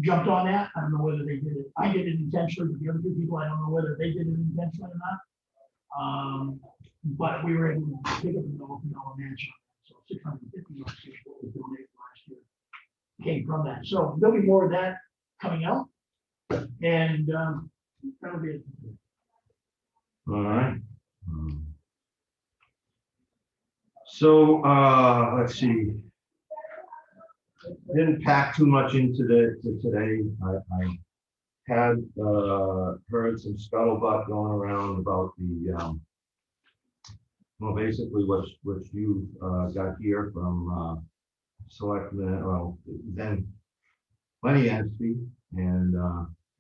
jumped on that. I don't know whether they did it. I did it intentionally, but the other 2 people, I don't know whether they did it intentionally or not. But we were able to pick up a dollar match on that. So $650 what was donated last year came from that. So there'll be more of that coming out. And that'll be it. All right. So, let's see. didn't pack too much into today. I had heard some scuttlebutt going around about the well, basically what you got here from Selectman, well, then Lenny Espy and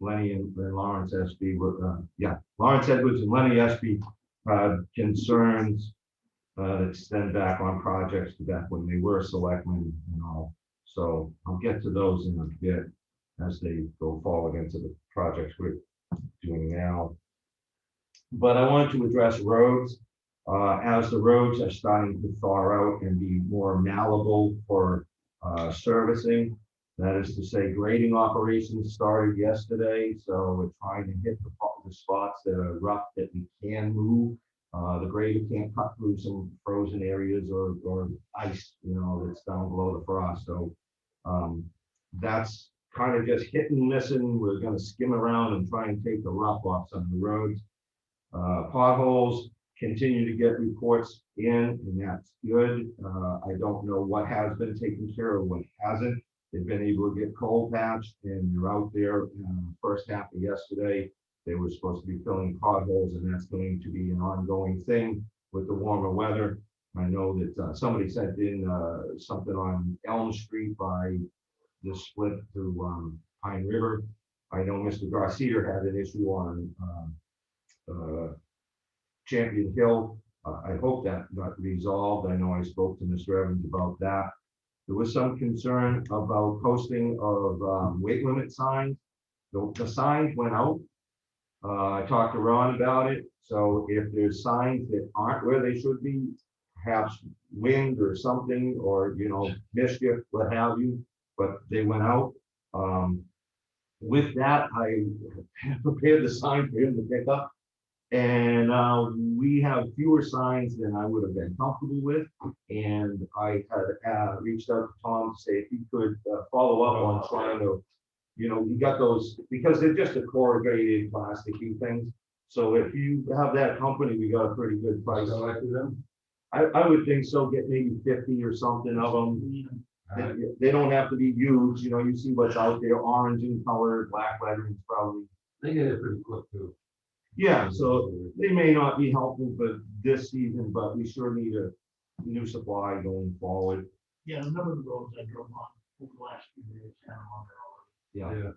Lenny and Lawrence Espy were, Lawrence Edwards and Lenny Espy had concerns that stem back on projects back when they were selectmen and all. So I'll get to those in a bit as they go forward into the projects we're doing now. But I wanted to address roads. As the roads are starting to thaw out and be more malleable for servicing. That is to say, grading operations started yesterday, so we're trying to hit the spots that are rough that we can move. The grader can't cut through some frozen areas or ice, that's down below the frost. So that's kind of just hit and missing. We're going to skim around and try and take the rough off some of the roads. Potholes continue to get reports in, and that's good. I don't know what has been taken care of, what hasn't. They've been able to get cold patched, and they're out there. First half of yesterday, they were supposed to be filling potholes, and that's going to be an ongoing thing with the warmer weather. I know that somebody sent in something on Elm Street by the split to Pine River. I know Mr. Garcia had an issue on Champion Hill. I hope that got resolved. I know I spoke to Mr. Evans about that. There was some concern about posting of weight limit signs. The signs went out. I talked to Ron about it. So if there's signs that aren't where they should be, perhaps wind or something, or mischief, what have you, but they went out. With that, I prepared the sign for him to pick up. And we have fewer signs than I would have been comfortable with. And I had reached out to Tom to say if he could follow up on trying to, we got those, because they're just a corrugated plasticky things. So if you have that company, we got a pretty good price. Selected them? I would think so, get maybe 50 or something of them. They don't have to be huge, you see what's out there, orange in color, black lettering probably. They get it pretty quick too. Yeah, so they may not be helpful for this season, but we sure need a new supply going forward. Yeah, a number of the roads I drove on over the last few days, kind of on there already. Yeah.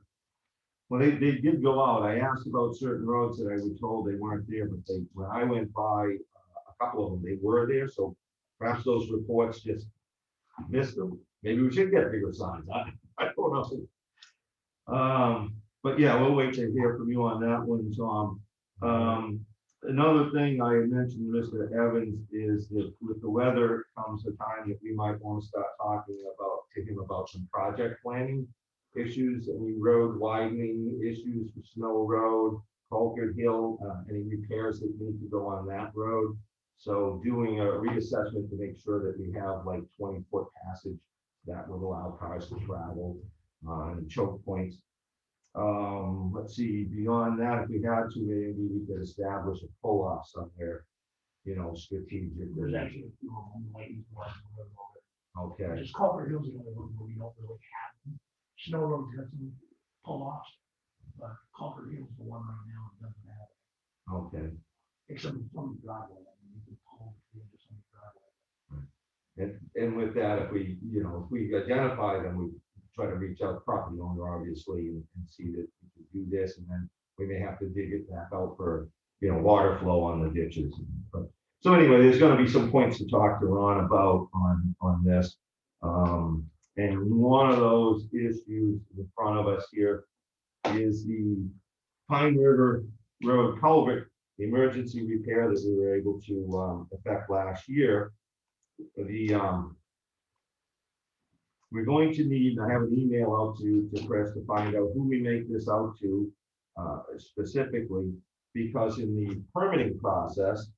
Well, they did go out. I asked about certain roads that I was told they weren't there, but when I went by a couple of them, they were there. So perhaps those reports just missed them. Maybe we should get bigger signs. I don't know. But yeah, we'll wait to hear from you on that one, Tom. Another thing I had mentioned to Mr. Evans is that with the weather comes a time that we might want to start talking to him about some project planning issues, any road widening issues for Snow Road, Colquitt Hill, any repairs that need to go on that road. So doing a reassessment to make sure that we have like 20-foot passage that would allow cars to travel and choke points. Let's see, beyond that, if we had to, maybe we could establish a pull-off somewhere, strategic. There's actually a few of them waiting for us. Okay, Just Culver Hill's the only one where we don't really have them. Snow Road's got some pull-offs, but Culver Hill's the one right now that doesn't have it. okay. Except for some driveway, you can pull into some driveway. And with that, if we identify them, we try to reach out to the property owner, obviously, and see that we can do this, and then we may have to dig it back out for, water flow on the ditches. But, so anyway, there's gonna be some points to talk to Ron about on this. And one of those issues in front of us here is the Pine River Road culvert, the emergency repair that we were able to effect last year. We're going to need, I have an email out to Chris to find out who we make this out to specifically, because in the permitting process,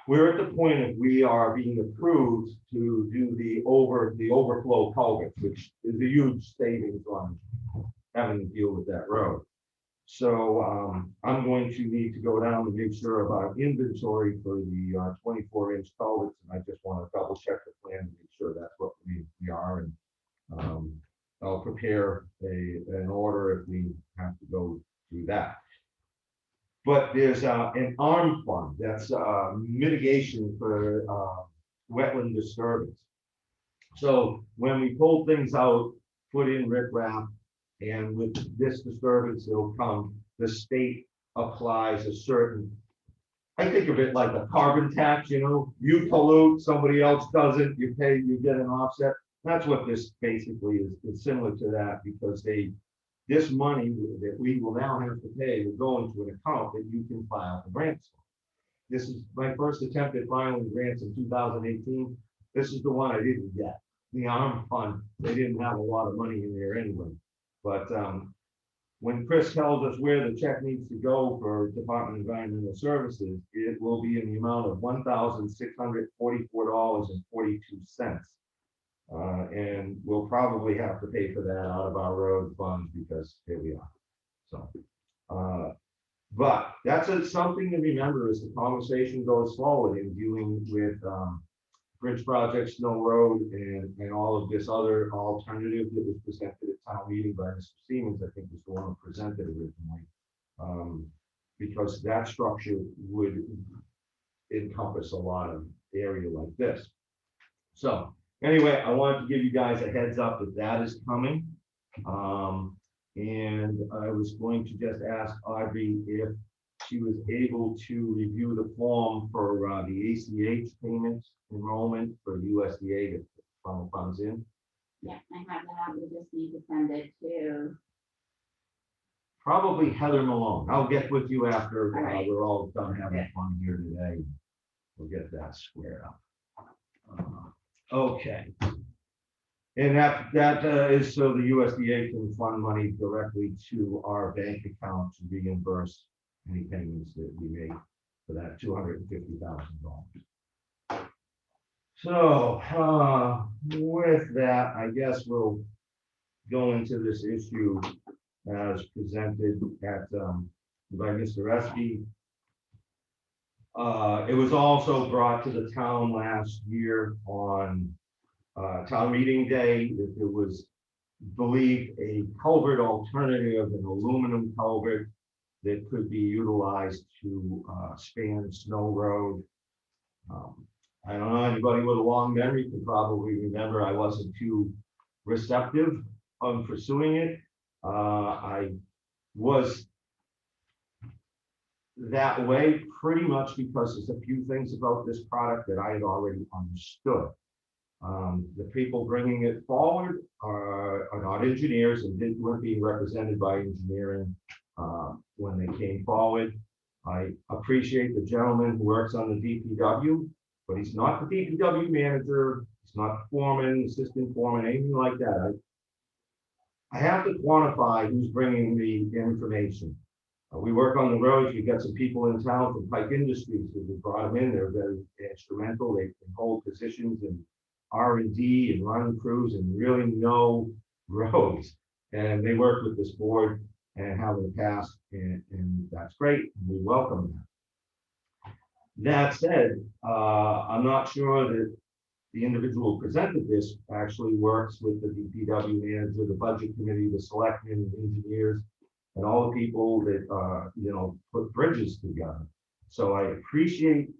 we're at the point if we are being approved to do the overflow culvert, which is a huge savings on having to deal with that road. So I'm going to need to go down and make sure about inventory for the 24-inch culverts, and I just want to double check the plan to make sure that's what we are, and prepare an order if we have to go through that. But there's an ARM fund, that's mitigation for wetland disturbance. So when we pull things out, put in riprap, and with this disturbance, it'll come, the state applies a certain, I think of it like a carbon tax, you know, you pollute, somebody else doesn't, you pay, you get an offset. That's what this basically is. It's similar to that because this money that we will now have to pay will go into an account that you can file for grants. This is my first attempt at filing grants in 2018. This is the one I didn't get. The ARM fund, they didn't have a lot of money in there anyway. But when Chris tells us where the check needs to go for Department of Environmental Services, it will be in the amount of $1,644.42. And we'll probably have to pay for that out of our road funds because here we are. So, but that's something to remember as the conversation goes forward in dealing with bridge projects, Snow Road, and all of this other alternative that was presented at town meeting by Mr. Stevens. I think was the one who presented originally, because that structure would encompass a lot of area like this. So anyway, I wanted to give you guys a heads up that that is coming. And I was going to just ask Audrey if she was able to review the form for the ACH payment enrollment for USDA to funnel funds in. Yeah, I have that. We just need to send it to. Probably Heather Malone. I'll get with you after All right. we're all done having fun here today. We'll get that squared up. Okay. And that is so the USDA can fund money directly to our bank account to reimburse any payments that we make for that $250,000. So with that, I guess we'll go into this issue as presented at by Mr. Esky. It was also brought to the town last year on town meeting day that there was believed a culvert alternative, an aluminum culvert that could be utilized to span Snow Road. I don't know, anybody with a long memory can probably remember I wasn't too receptive on pursuing it. I was that way pretty much because there's a few things about this product that I had already understood. The people bringing it forward are not engineers and weren't being represented by engineering when they came forward. I appreciate the gentleman who works on the DPW, but he's not the DPW manager. He's not the foreman, assistant foreman, anything like that. I have to quantify who's bringing the information. We work on the roads. We've got some people in town from Pike Industries that we brought them in. They're very instrumental. They can hold positions in R&D and run crews and really know roads. And they work with this board and have in the past, and that's great. And we welcome that. That said, I'm not sure that the individual who presented this actually works with the DPW manager, the budget committee, the selectmen, engineers, and all the people that put bridges together. So I appreciate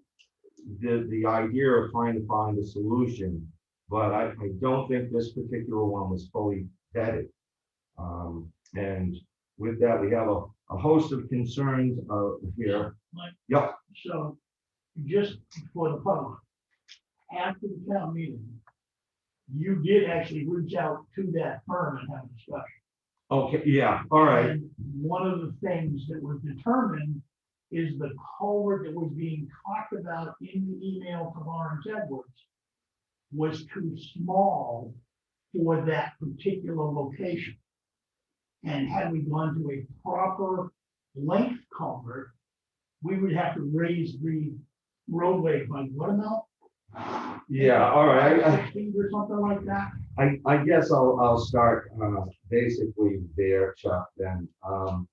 the idea of trying to find a solution, but I don't think this particular one was fully vetted. And with that, we have a host of concerns here. Mike, Yep. so just for the public, after the town meeting, you did actually reach out to that firm and have a discussion. Okay, yeah, all right. And one of the things that was determined is the culvert that was being talked about in the email to Lawrence Edwards was too small for that particular location. And had we gone to a proper length culvert, we would have to raise the roadway by what amount? Yeah, all right. 6 feet or something like that. I guess I'll start basically there, Chuck, then. All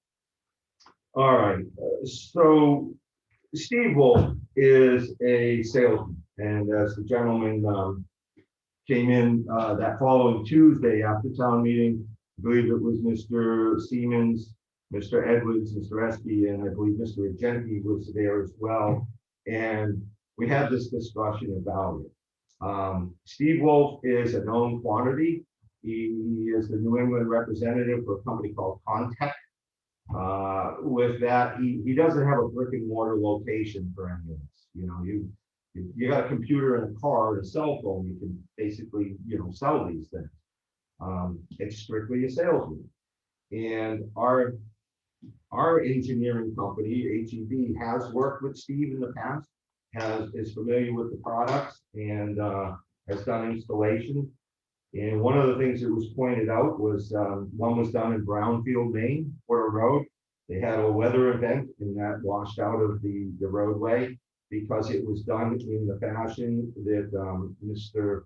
right, so Steve Wolf is a salesman, and as the gentleman came in that following Tuesday after town meeting, I believe it was Mr. Siemens, Mr. Edwards, Mr. Espy, and I believe Mr. Agenti was there as well. And we had this discussion about it. Steve Wolf is a known quantity. He is the New England representative for a company called Contech. With that, he doesn't have a brick and mortar location for any of this. You know, you got a computer and a car and a cell phone, you can basically, you know, sell these things. It's strictly a salesman. And our engineering company, HEB, has worked with Steve in the past, is familiar with the products, and has done installation. And one of the things that was pointed out was one was done in Brownfield, Maine, for a road. They had a weather event and that washed out of the roadway because it was done in the fashion that Mr.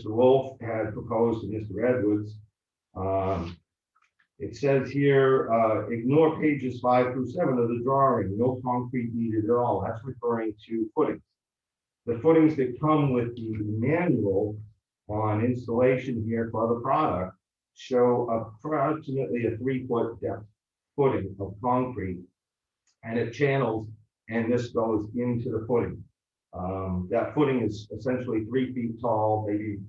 Wolf had proposed to Mr. Edwards. It says here, ignore pages 5 through 7 of the drawing, no concrete needed at all. That's referring to footings. The footings that come with the manual on installation here for the product show approximately a 3-foot depth footing of concrete, and it channels, and this goes into the footing. That footing is essentially 3 feet tall, maybe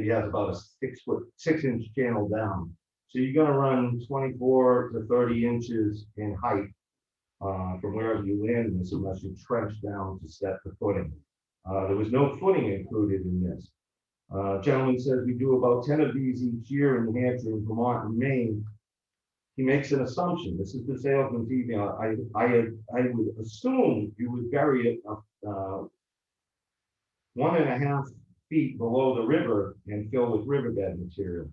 has about a 6-inch channel down. So you're going to run 24 to 30 inches in height from wherever you land this, unless you trench down to set the footing. There was no footing included in this. Gentleman says we do about 10 of these each year in New Hampshire, and Vermont, and Maine. He makes an assumption. This is the salesman's email. I would assume you would bury it 1.5 feet below the river and fill with riverbed material.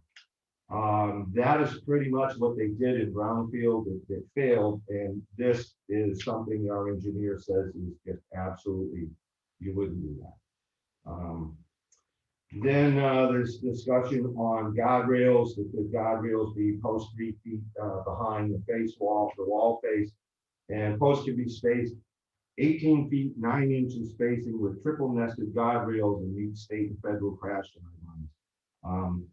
That is pretty much what they did in Brownfield. It failed, and this is something our engineer says is just absolutely, you wouldn't do that. Then there's discussion on guardrails, that the guardrails be post 3 feet behind the face wall, the wall face, and posts can be spaced 18 feet, 9 inches spacing with triple nested guardrails and meet state and federal crash guidelines.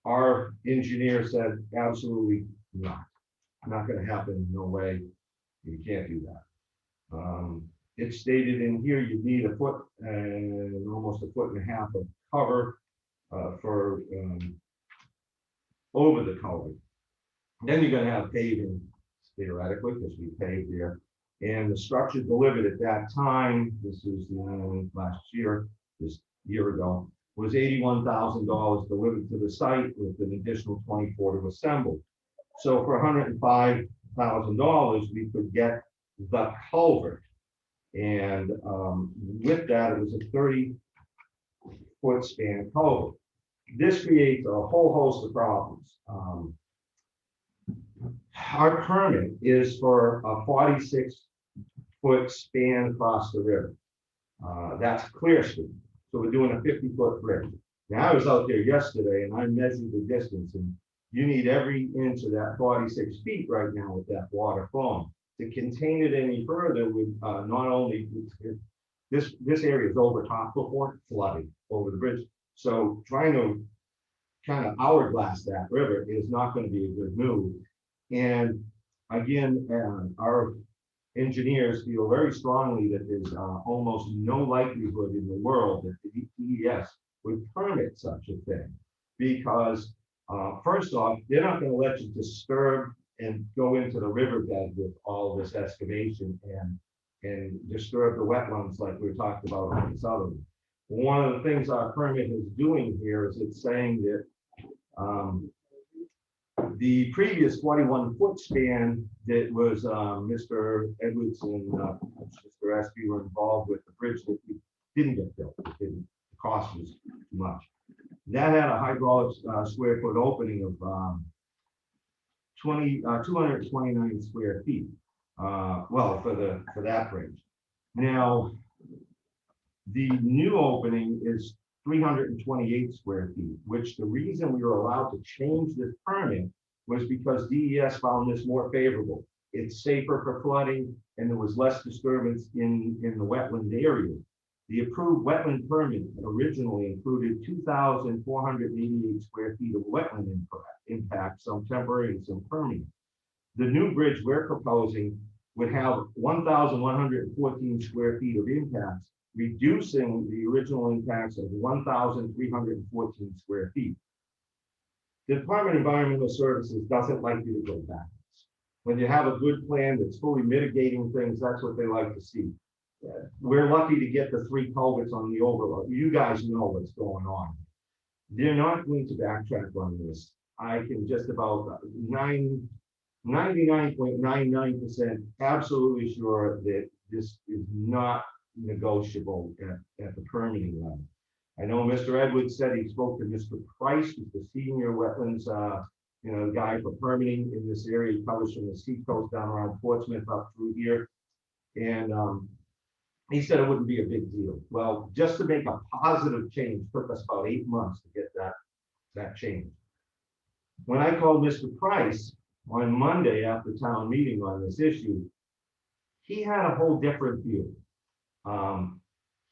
Our engineer said, absolutely not. Not going to happen, no way. You can't do that. It's stated in here you need a foot and almost 1.5 feet of cover for over the culvert. Then you're going to have paving, theoretically, because we paved there. And the structure delivered at that time, this is last year, this year ago, was $81,000 delivered to the site with an additional 24 to assemble. So for $105,000, we could get the culvert. And with that, it was a 30-foot span culvert. This creates a whole host of problems. Our permit is for a 46-foot span across the river. That's clear stream. So we're doing a 50-foot bridge. Now I was out there yesterday and I measured the distance, and you need every inch of that 46 feet right now with that water flowing. To contain it any further, with not only this area is over top before flooding over the bridge. So trying to kind of hourglass that river is not going to be a good move. And again, our engineers feel very strongly that there's almost no likelihood in the world that the DES would permit such a thing, because first off, they're not going to let you disturb and go into the riverbed with all this excavation and disturb the wetlands like we talked about on this other one. One of the things our permit is doing here is it's saying that the previous 41-foot span that was Mr. Edwards and Mr. Espy were involved with, the bridge that didn't get built. The cost was too much. That had a hydraulic square foot opening of 229 square feet. Well, for that bridge. Now, the new opening is 328 square feet, which the reason we were allowed to change this permit was because DES found this more favorable. It's safer for flooding, and there was less disturbance in the wetland area. The approved wetland permit originally included 2,488 square feet of wetland impact, some temporary and some permanent. The new bridge we're proposing would have 1,114 square feet of impacts, reducing the original impacts of 1,314 square feet. The Department of Environmental Services doesn't like you to go backwards. When you have a good plan that's fully mitigating things, that's what they like to see. We're lucky to get the 3 culverts on the overload. You guys know what's going on. They're not going to backtrack on this. I can just about 99.99% absolutely sure that this is not negotiable at the permitting level. I know Mr. Edwards said he spoke to Mr. Price, who's the senior wetlands guy for permitting in this area. He covers from the seacoast down around Portsmouth up through here. And he said it wouldn't be a big deal. Well, just to make a positive change took us about 8 months to get that change. When I called Mr. Price on Monday after town meeting on this issue, he had a whole different view.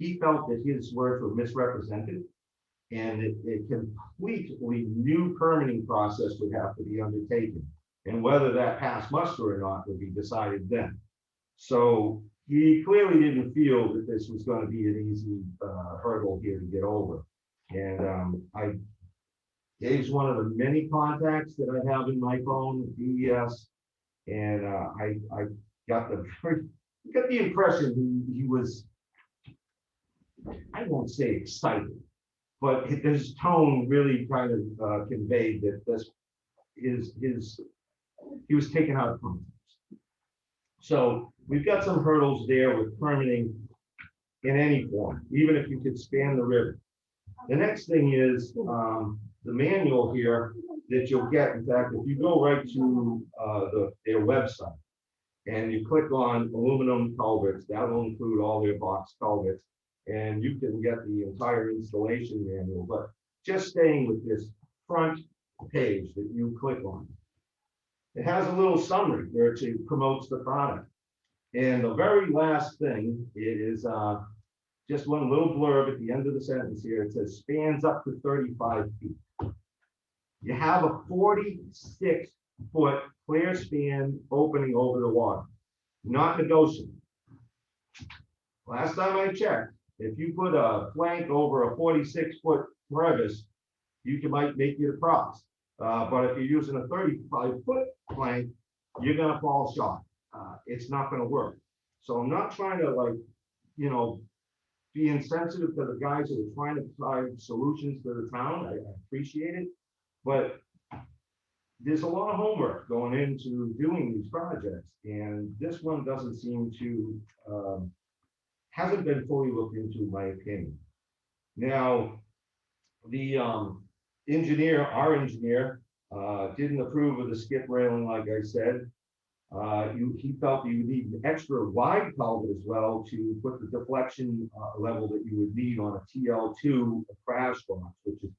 He felt that his words were misrepresented and a completely new permitting process would have to be undertaken. And whether that passed muster or not would be decided then. So he clearly didn't feel that this was going to be an easy hurdle here to get over. And Dave's one of the many contacts that I have in my phone, DES, and I got the impression he was, I won't say excited, but his tone really kind of conveyed that he was taken out of context. So we've got some hurdles there with permitting in any form, even if you could span the river. The next thing is the manual here that you'll get. In fact, if you go right to their website and you click on aluminum culverts, that will include all their box culverts, and you can get the entire installation manual. But just staying with this front page that you click on, it has a little summary where it promotes the product. And the very last thing is just one little blurb at the end of the sentence here. It says spans up to 35 feet. You have a 46-foot clear span opening over the water, not negotiable. Last time I checked, if you put a plank over a 46-foot crevice, you might make it across. But if you're using a 35-foot plank, you're gonna fall short. It's not gonna work. So I'm not trying to be insensitive to the guys that are trying to provide solutions to the town. I appreciate it, but there's a lot of homework going into doing these projects, and this one doesn't seem to hasn't been fully looked into, in my opinion. Now, the our engineer, didn't approve of the skip railing, like I said. He felt you would need an extra wide culvert as well to put the deflection level that you would need on a TL2 crash box, which is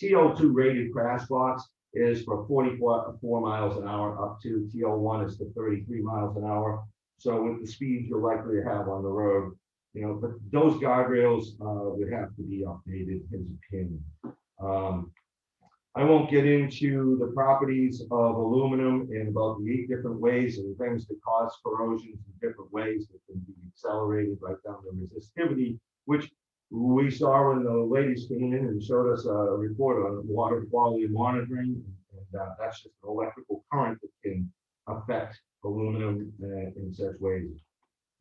TL2 rated crash box is for 44 miles an hour up to TL1 is to 33 miles an hour. So with the speeds you're likely to have on the road, but those guardrails would have to be updated, his opinion. I won't get into the properties of aluminum and about the 8 different ways and things that cause corrosions in different ways that can be accelerated right down to resistivity, which we saw when the ladies came in and showed us a report on water quality monitoring. And that's just an electrical current that can affect aluminum in such ways.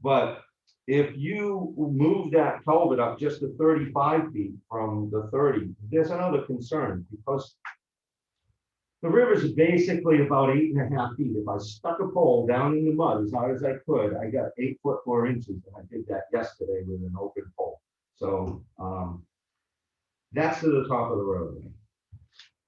But if you move that culvert up just to 35 feet from the 30, there's another concern because the river is basically about 8.5 feet. If I stuck a pole down in the mud as hard as I could, I got 8 foot 4 inches, and I did that yesterday with an open pole. So that's to the top of the roadway.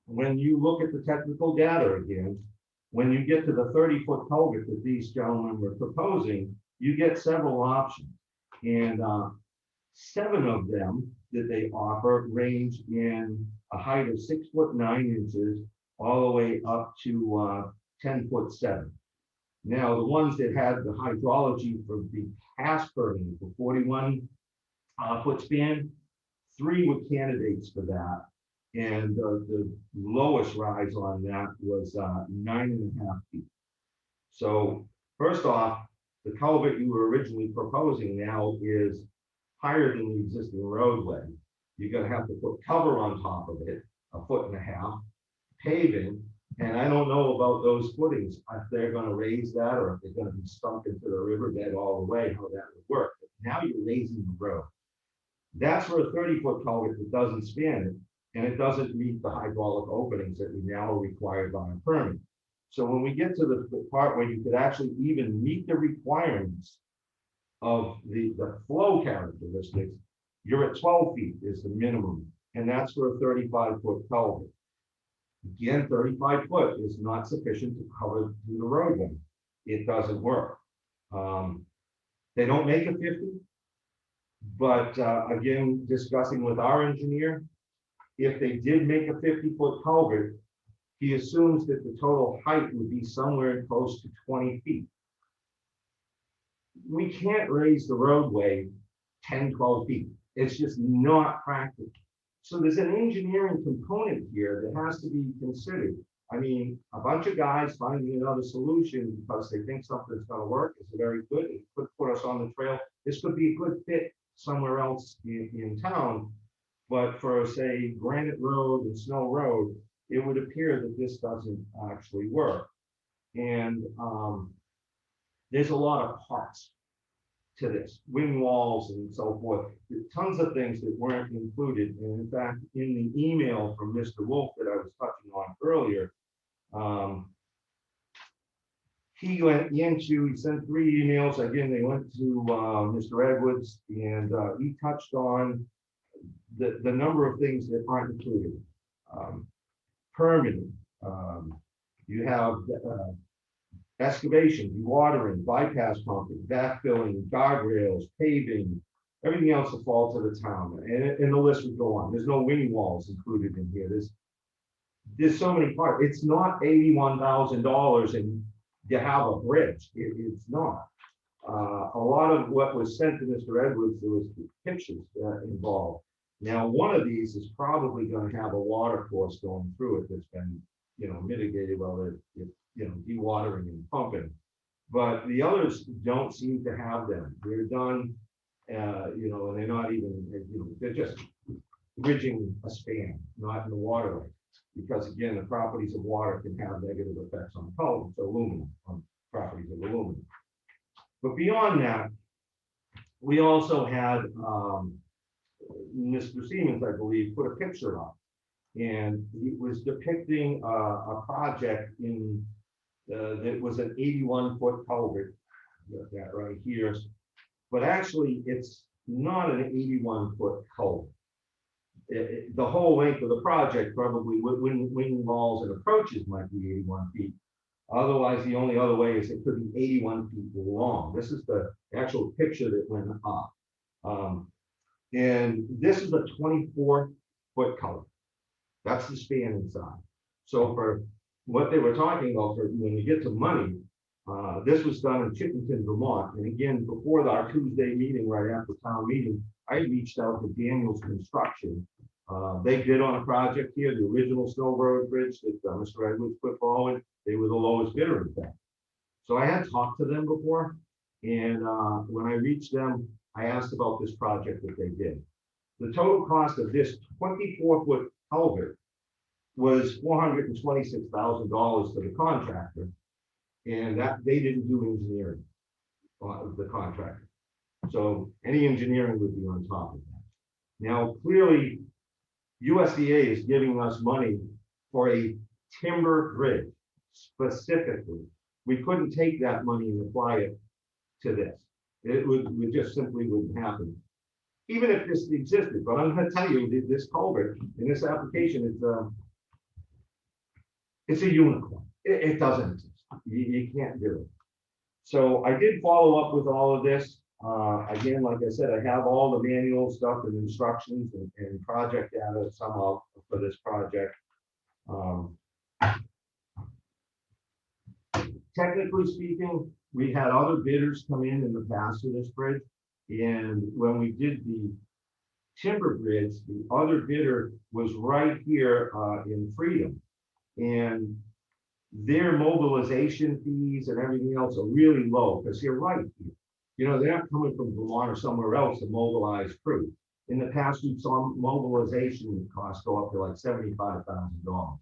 When you look at the technical data again, when you get to the 30-foot culvert that these gentlemen were proposing, you get several options, and 7 of them that they offer range in a height of 6 foot 9 inches all the way up to 10 foot 7. Now, the ones that had the hydrology for the past permitting for 41 foot span. 3 were candidates for that. And the lowest rise on that was 9.5 feet. So first off, the culvert you were originally proposing now is higher than the existing roadway. You're gonna have to put cover on top of it, 1.5 foot, paving, and I don't know about those footings, if they're gonna raise that or if they're gonna be sunk into the riverbed all the way, how that would work. But now you're raising the road. That's for a 30-foot culvert that doesn't span it, and it doesn't meet the hydraulic openings that we now are required by a permit. So when we get to the part where you could actually even meet the requirements of the flow characteristics, you're at 12 feet is the minimum, and that's for a 35-foot culvert. Again, 35 foot is not sufficient to cover the roadway. It doesn't work. They don't make a 50, but again, discussing with our engineer, if they did make a 50-foot culvert, he assumes that the total height would be somewhere close to 20 feet. We can't raise the roadway 10, 12 feet. It's just not practical. So there's an engineering component here that has to be considered. I mean, a bunch of guys finding another solution because they think something's going to work is very good. It could put us on the trail. This could be a good fit somewhere else in town. But for, say, Granite Road and Snow Road, it would appear that this doesn't actually work. And there's a lot of parts to this, wing walls and so forth. Tons of things that weren't included. And in fact, in the email from Mr. Wolf that I was touching on earlier, he sent 3 emails. Again, they went to Mr. Edwards, and he touched on the number of things that aren't included. Permitting, you have excavation, dewatering, bypass pumping, backfilling, guardrails, paving, everything else that falls to the town, and the list would go on. There's no wing walls included in here. There's so many parts. It's not $81,000 and you have a bridge. It's not. A lot of what was sent to Mr. Edwards, there was pictures involved. Now, one of these is probably going to have a water course going through it that's been, mitigated while they're, dewatering and pumping. But the others don't seem to have them. They're done, and they're not even, they're just bridging a span, not in the waterway. Because again, the properties of water can have negative effects on columns, aluminum, on properties of aluminum. But beyond that, we also had Mr. Siemens, I believe, put a picture up, and he was depicting a project in that was an 81-foot culvert, that right here. But actually, it's not an 81-foot culvert. The whole length of the project, probably wing walls and approaches, might be 81 feet. Otherwise, the only other way is it could be 81 feet long. This is the actual picture that went up. And this is a 24-foot culvert. That's the span inside. So for what they were talking about, for when you get to money, this was done in Chippenton, Vermont. And again, before our Tuesday meeting, right after town meeting, I reached out to Daniels Construction. They bid on a project here, the original Snow Road Bridge that Mr. Edwards put forward. They were the lowest bidder, in fact. So I had talked to them before, and when I reached them, I asked about this project that they did. The total cost of this 24-foot culvert was $426,000 to the contractor, and that they didn't do engineering of the contractor. So any engineering would be on top of that. Now, clearly, USDA is giving us money for a timber bridge specifically. We couldn't take that money and apply it to this. It would just simply wouldn't happen, even if this existed. But I'm going to tell you, this culvert in this application, it's a unicorn. It doesn't exist. You can't do it. So I did follow up with all of this. Again, like I said, I have all the manual stuff and instructions and project data somehow for this project. Technically speaking, we had other bidders come in the past for this bridge. And when we did the timber bridge, the other bidder was right here in Freedom. And their mobilization fees and everything else are really low, because you're right here. You know, they're not coming from Vermont or somewhere else to mobilize crew. In the past, we saw mobilization costs go up to like $75,000.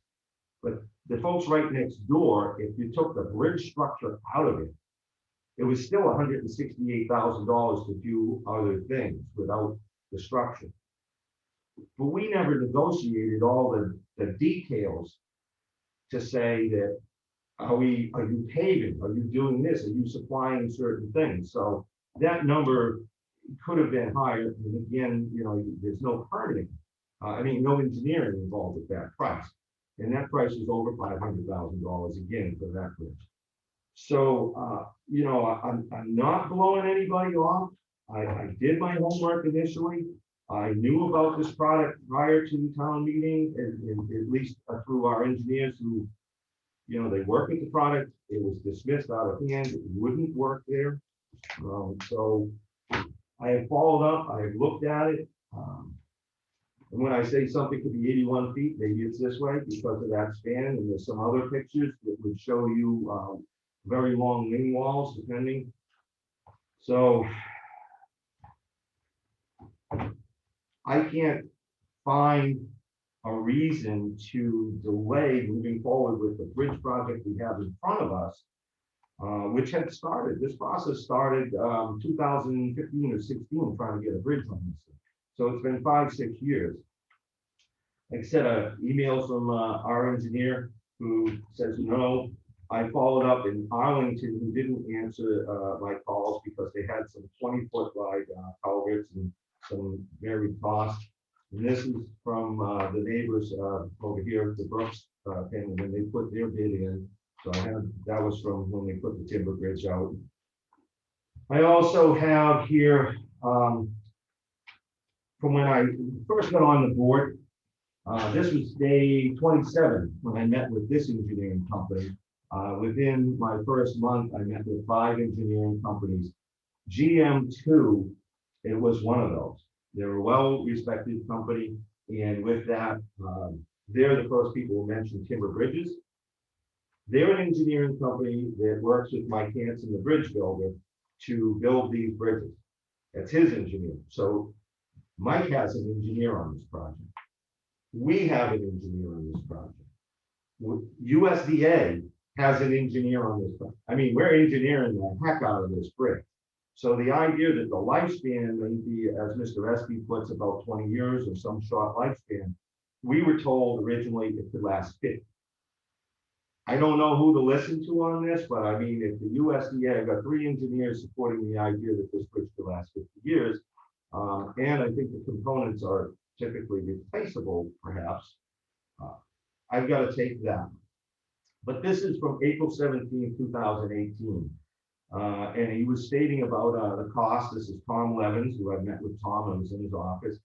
But the folks right next door, if you took the bridge structure out of it, it was still $168,000 to do other things without the structure. But we never negotiated all the details to say that, are you paving? Are you doing this? Are you supplying certain things? So that number could have been higher. And again, you know, there's no permitting. No engineering involved at that price. And that price is over $500,000 again for that bridge. So, you know, I'm not blowing anybody off. I did my homework initially. I knew about this product prior to the town meeting, and at least through our engineers who, you know, they work with the product. It was dismissed out of hand. It wouldn't work there. So I have followed up. I have looked at it. And when I say something could be 81 feet, maybe it's this way because of that span. And there's some other pictures that would show you very long wing walls, depending. So I can't find a reason to delay moving forward with the bridge project we have in front of us, which had started. This process started 2015 or 16, trying to get a bridge on this thing. So it's been 5-6 years. Like I said, emails from our engineer who says no. I followed up in Arlington, who didn't answer my calls because they had some 20-foot wide culverts and some very cost. And this is from the neighbors over here, the Brooks family, when they put their bid in. So that was from when they put the timber bridge out. I also have here, from when I first got on the board, this was day 27 when I met with this engineering company. Within my first month, I met with 5 engineering companies. GM2, it was one of those. They're a well-respected company, and with that, they're the first people who mentioned timber bridges. They're an engineering company that works with Mike Hansen, the bridge builder, to build these bridges. That's his engineer. So Mike has an engineer on this project. We have an engineer on this project. USDA has an engineer on this project. I mean, we're engineering the heck out of this bridge. So the idea that the lifespan may be, as Mr. Espy puts, about 20 years or some short lifespan, we were told originally it could last 50. I don't know who to listen to on this, but I mean, if the USDA, I've got 3 engineers supporting the idea that this bridge could last 50 years, and I think the components are typically replaceable, perhaps, I've got to take that. But this is from April 17, 2018. And he was stating about the cost. This is Tom Levins, who I met with Tom. I was in his office.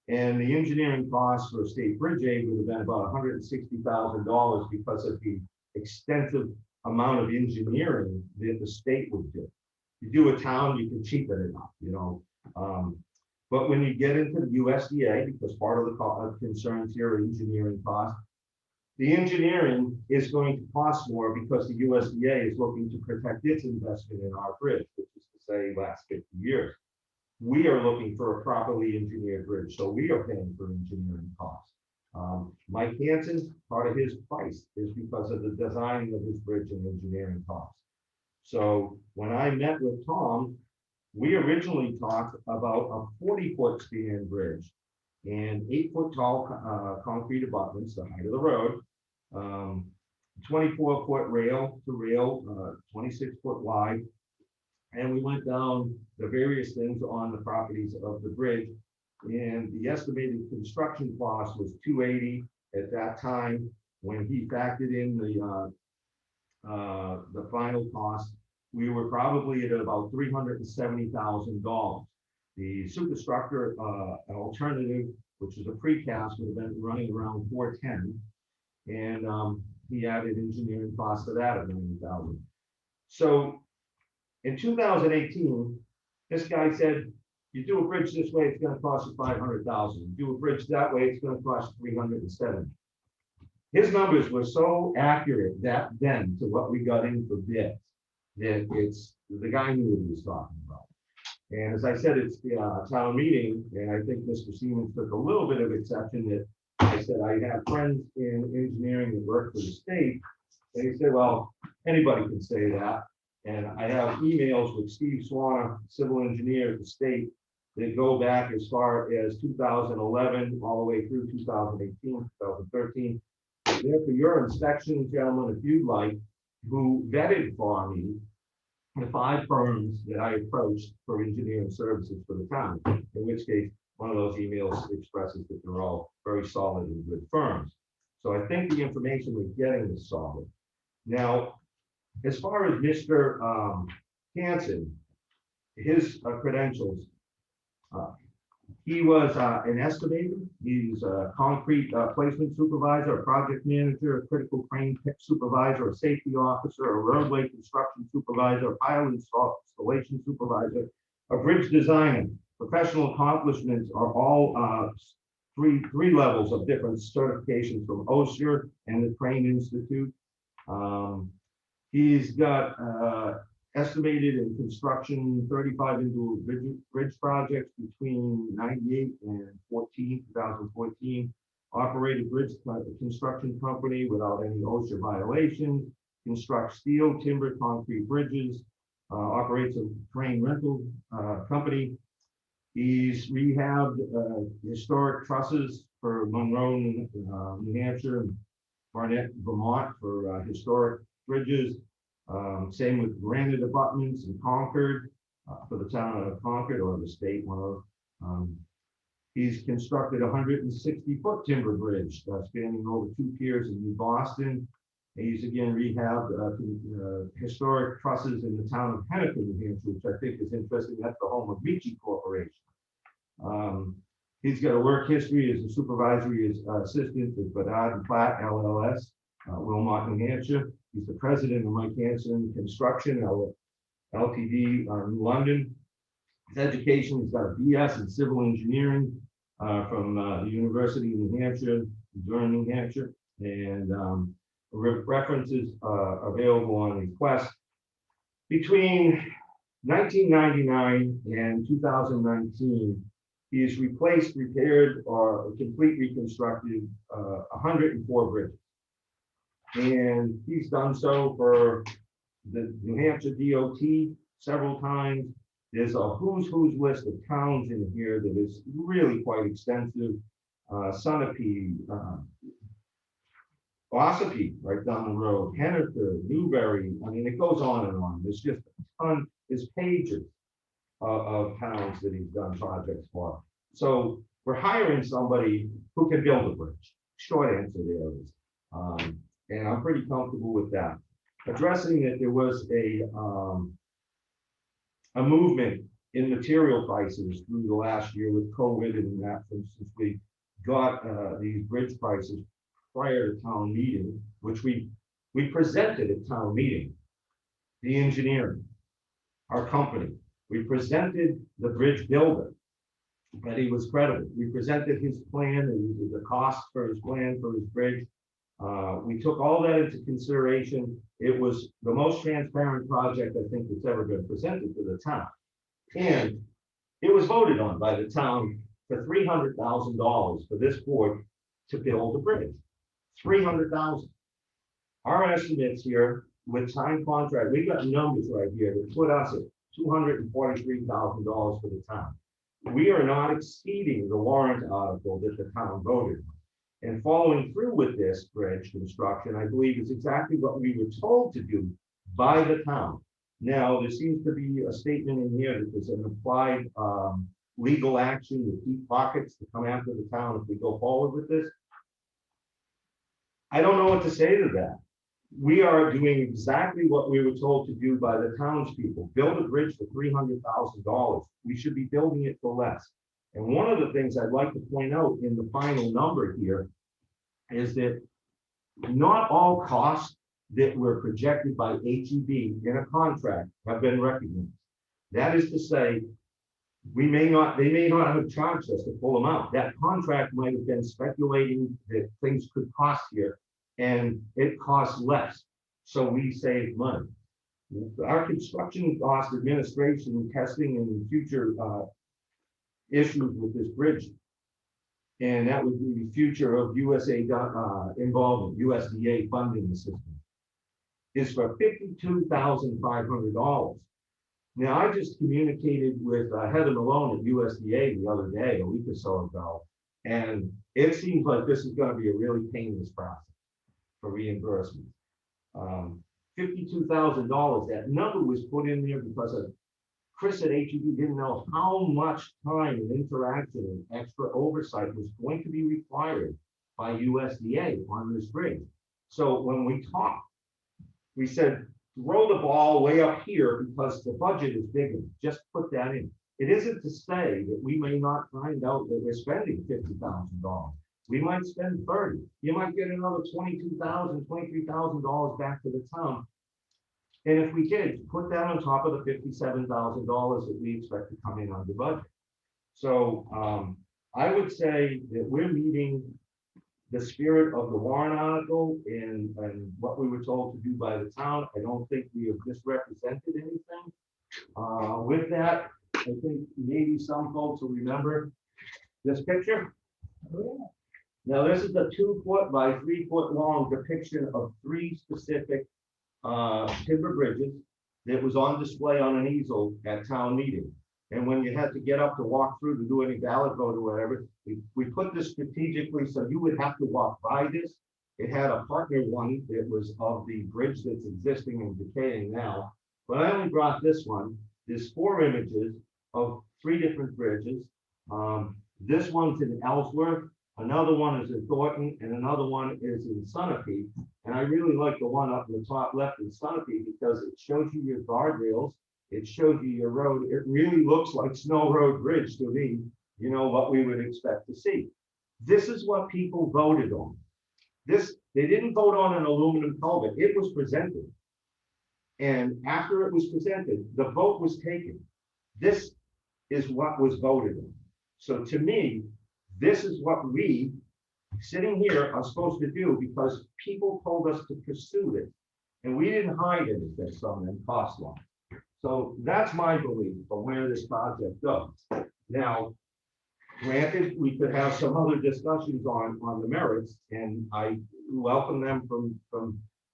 And the engineering cost for state bridge aid would have been about $160,000 because of the extensive amount of engineering that the state would do. You do a town, you can cheapen it up, you know. But when you get into the USDA, because part of the concerns here are engineering costs, the engineering is going to cost more because the USDA is looking to protect its investment in our bridge, which is to say last 50 years. We are looking for a properly engineered bridge, so we are paying for engineering costs. Mike Hansen, part of his price is because of the designing of his bridge and engineering costs. So when I met with Tom, we originally talked about a 40-foot span bridge and 8-foot tall concrete abutments, the height of the road, 24-foot rail to rail, 26-foot wide. And we went down the various things on the properties of the bridge. And the estimated construction cost was $280 at that time. When he factored in the final cost, we were probably at about $370,000. The superstructure alternative, which is a precast, would have been running around $410,000. And he added engineering costs to that of $90,000. So in 2018, this guy said, You do a bridge this way, it's gonna cost you 500,000. You do a bridge that way, it's gonna cost you 370. His numbers were so accurate that then to what we got in for bids, that the guy knew what he was talking about. And as I said, it's the town meeting, and I think Mr. Siemens took a little bit of exception that I said, I have friends in engineering that work for the state. And he said, well, anybody can say that. And I have emails with Steve Swanner, civil engineer at the state, that go back as far as 2011, all the way through 2018, 2013. There for your inspection, gentlemen, if you'd like, who vetted for me the 5 firms that I approached for engineering services for the town, in which case, one of those emails expresses that they're all very solid and good firms. So I think the information we're getting is solid. Now, as far as Mr. Hanson, his credentials, he was an estimator. He's a concrete placement supervisor, a project manager, a critical crane supervisor, a safety officer, a roadway construction supervisor, a pilot installation supervisor, a bridge designer. Professional accomplishments are all three levels of different certifications from OSHA and the Crane Institute. He's got estimated in construction 35 individual bridge projects between 98 and 2014, operated bridge construction company without any OSHA violations, constructs steel, timber, concrete bridges, operates a crane rental company. He's rehabbed historic trusses for Monroe, New Hampshire, and Barnett, Vermont for historic bridges. Same with granite abutments in Concord for the town of Concord or the state, one of. He's constructed a 160-foot timber bridge spanning over 2 piers in New Boston. He's again rehabbed historic trusses in the town of Hennepin, New Hampshire, which I think is interesting. That's the home of Michi Corporation. He's got a work history as a supervisory assistant at Bedard and Platt LLS, Wilmot, New Hampshire. He's the president of Mike Hanson Construction Ltd. In London. His education, he's got a BS in civil engineering from the University of New Hampshire, Durham, New Hampshire, and references available on request. Between 1999 and 2019, he's replaced, repaired, or complete reconstructed 104 bridges. And he's done so for the New Hampshire DOT several times. There's a who's list of towns in here that is really quite extensive. Sunapee, Ossipee, right down the road, Henniker, Newbury. I mean, it goes on and on. There's just a ton, there's pages of towns that he's done projects for. So we're hiring somebody who can build a bridge. Short answer there is. And I'm pretty comfortable with that. Addressing that there was a movement in material prices through the last year with COVID and that, since we got these bridge prices prior to town meeting, which we presented at town meeting, the engineering, our company. We presented the bridge builder, but he was credible. We presented his plan and the cost for his plan for his bridge. We took all that into consideration. It was the most transparent project I think that's ever been presented to the town. And it was voted on by the town for $300,000 for this board to build a bridge. $300,000. Our estimates here with time contract, we got numbers right here that put us at $243,000 for the town. We are not exceeding the warrant article that the town voted on. And following through with this bridge construction, I believe is exactly what we were told to do by the town. Now, there seems to be a statement in here that there's an applied legal action with deep pockets to come after the town if we go forward with this. I don't know what to say to that. We are doing exactly what we were told to do by the townspeople. Build a bridge for $300,000. We should be building it for less. And one of the things I'd like to point out in the final number here is that not all costs that were projected by HEB in a contract have been recognized. That is to say, they may not have charged us to pull them out. That contract might have been speculating that things could cost here, and it costs less, so we save money. Our construction cost, administration, testing, and future issues with this bridge, and that would be the future of USA involvement, USDA funding the system, is for $52,500. Now, I just communicated with Heather Malone at USDA the other day, a week or so ago, and it seems like this is going to be a really painless process for reimbursement. $52,000, that number was put in there because of Chris at HEB didn't know how much time and interaction and extra oversight was going to be required by USDA on this bridge. So when we talked, we said, throw the ball way up here because the budget is bigger. Just put that in. It isn't to say that we may not find out that we're spending $50,000. We might spend 30. You might get another $22,000, $23,000 back to the town. And if we did, put that on top of the $57,000 that we expect to come in on the budget. So I would say that we're meeting the spirit of the warrant article and what we were told to do by the town. I don't think we have misrepresented anything. With that, I think maybe some folks will remember this picture. Now, this is a 2-foot by 3-foot long depiction of 3 specific timber bridges that was on display on an easel at town meeting. And when you had to get up to walk through to do any ballot vote or whatever, we put this strategically so you would have to walk by this. It had a partner one that was of the bridge that's existing and decaying now. But I only brought this one. There's 4 images of 3 different bridges. This one's in Ellsworth, another one is in Thornton, and another one is in Sunapee. And I really like the one up in the top left in Sunapee because it shows you your guardrails. It shows you your road. It really looks like Snow Road Bridge to me, you know, what we would expect to see. This is what people voted on. They didn't vote on an aluminum culvert. It was presented. And after it was presented, the vote was taken. This is what was voted on. So to me, this is what we, sitting here, are supposed to do because people told us to pursue this. And we didn't hide anything from them cost-wise. So that's my belief of where this project goes. Now, granted, we could have some other discussions on the merits, and I welcome them from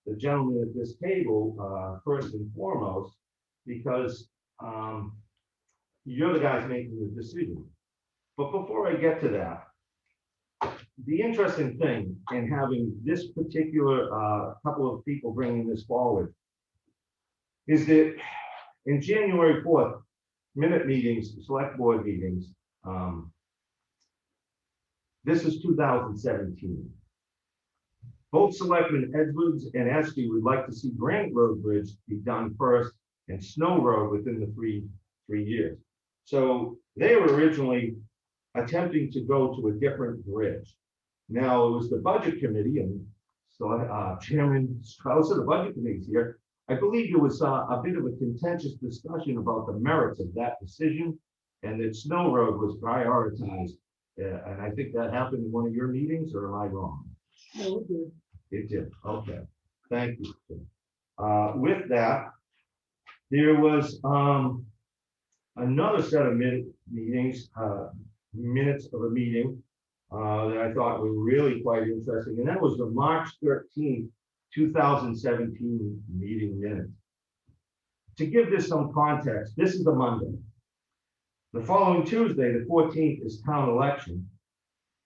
the gentleman at this table, first and foremost, because you're the guys making the decision. But before I get to that, the interesting thing in having this particular couple of people bringing this forward is that in January 4th, minute meetings, select board meetings, this is 2017. Both selectmen Edwards and Esty would like to see Granite Road Bridge be done first and Snow Road within the three years. So they were originally attempting to go to a different bridge. Now, it was the budget committee, and so Chairman Strauss of the budget committee is here. I believe there was a bit of a contentious discussion about the merits of that decision, and that Snow Road was prioritized. And I think that happened in one of your meetings, or am I wrong? No, it did. It did. Okay. Thank you. With that, there was another set of minutes of a meeting that I thought were really quite interesting, and that was the March 13th, 2017 meeting minutes. To give this some context, this is a Monday. The following Tuesday, the 14th, is town election.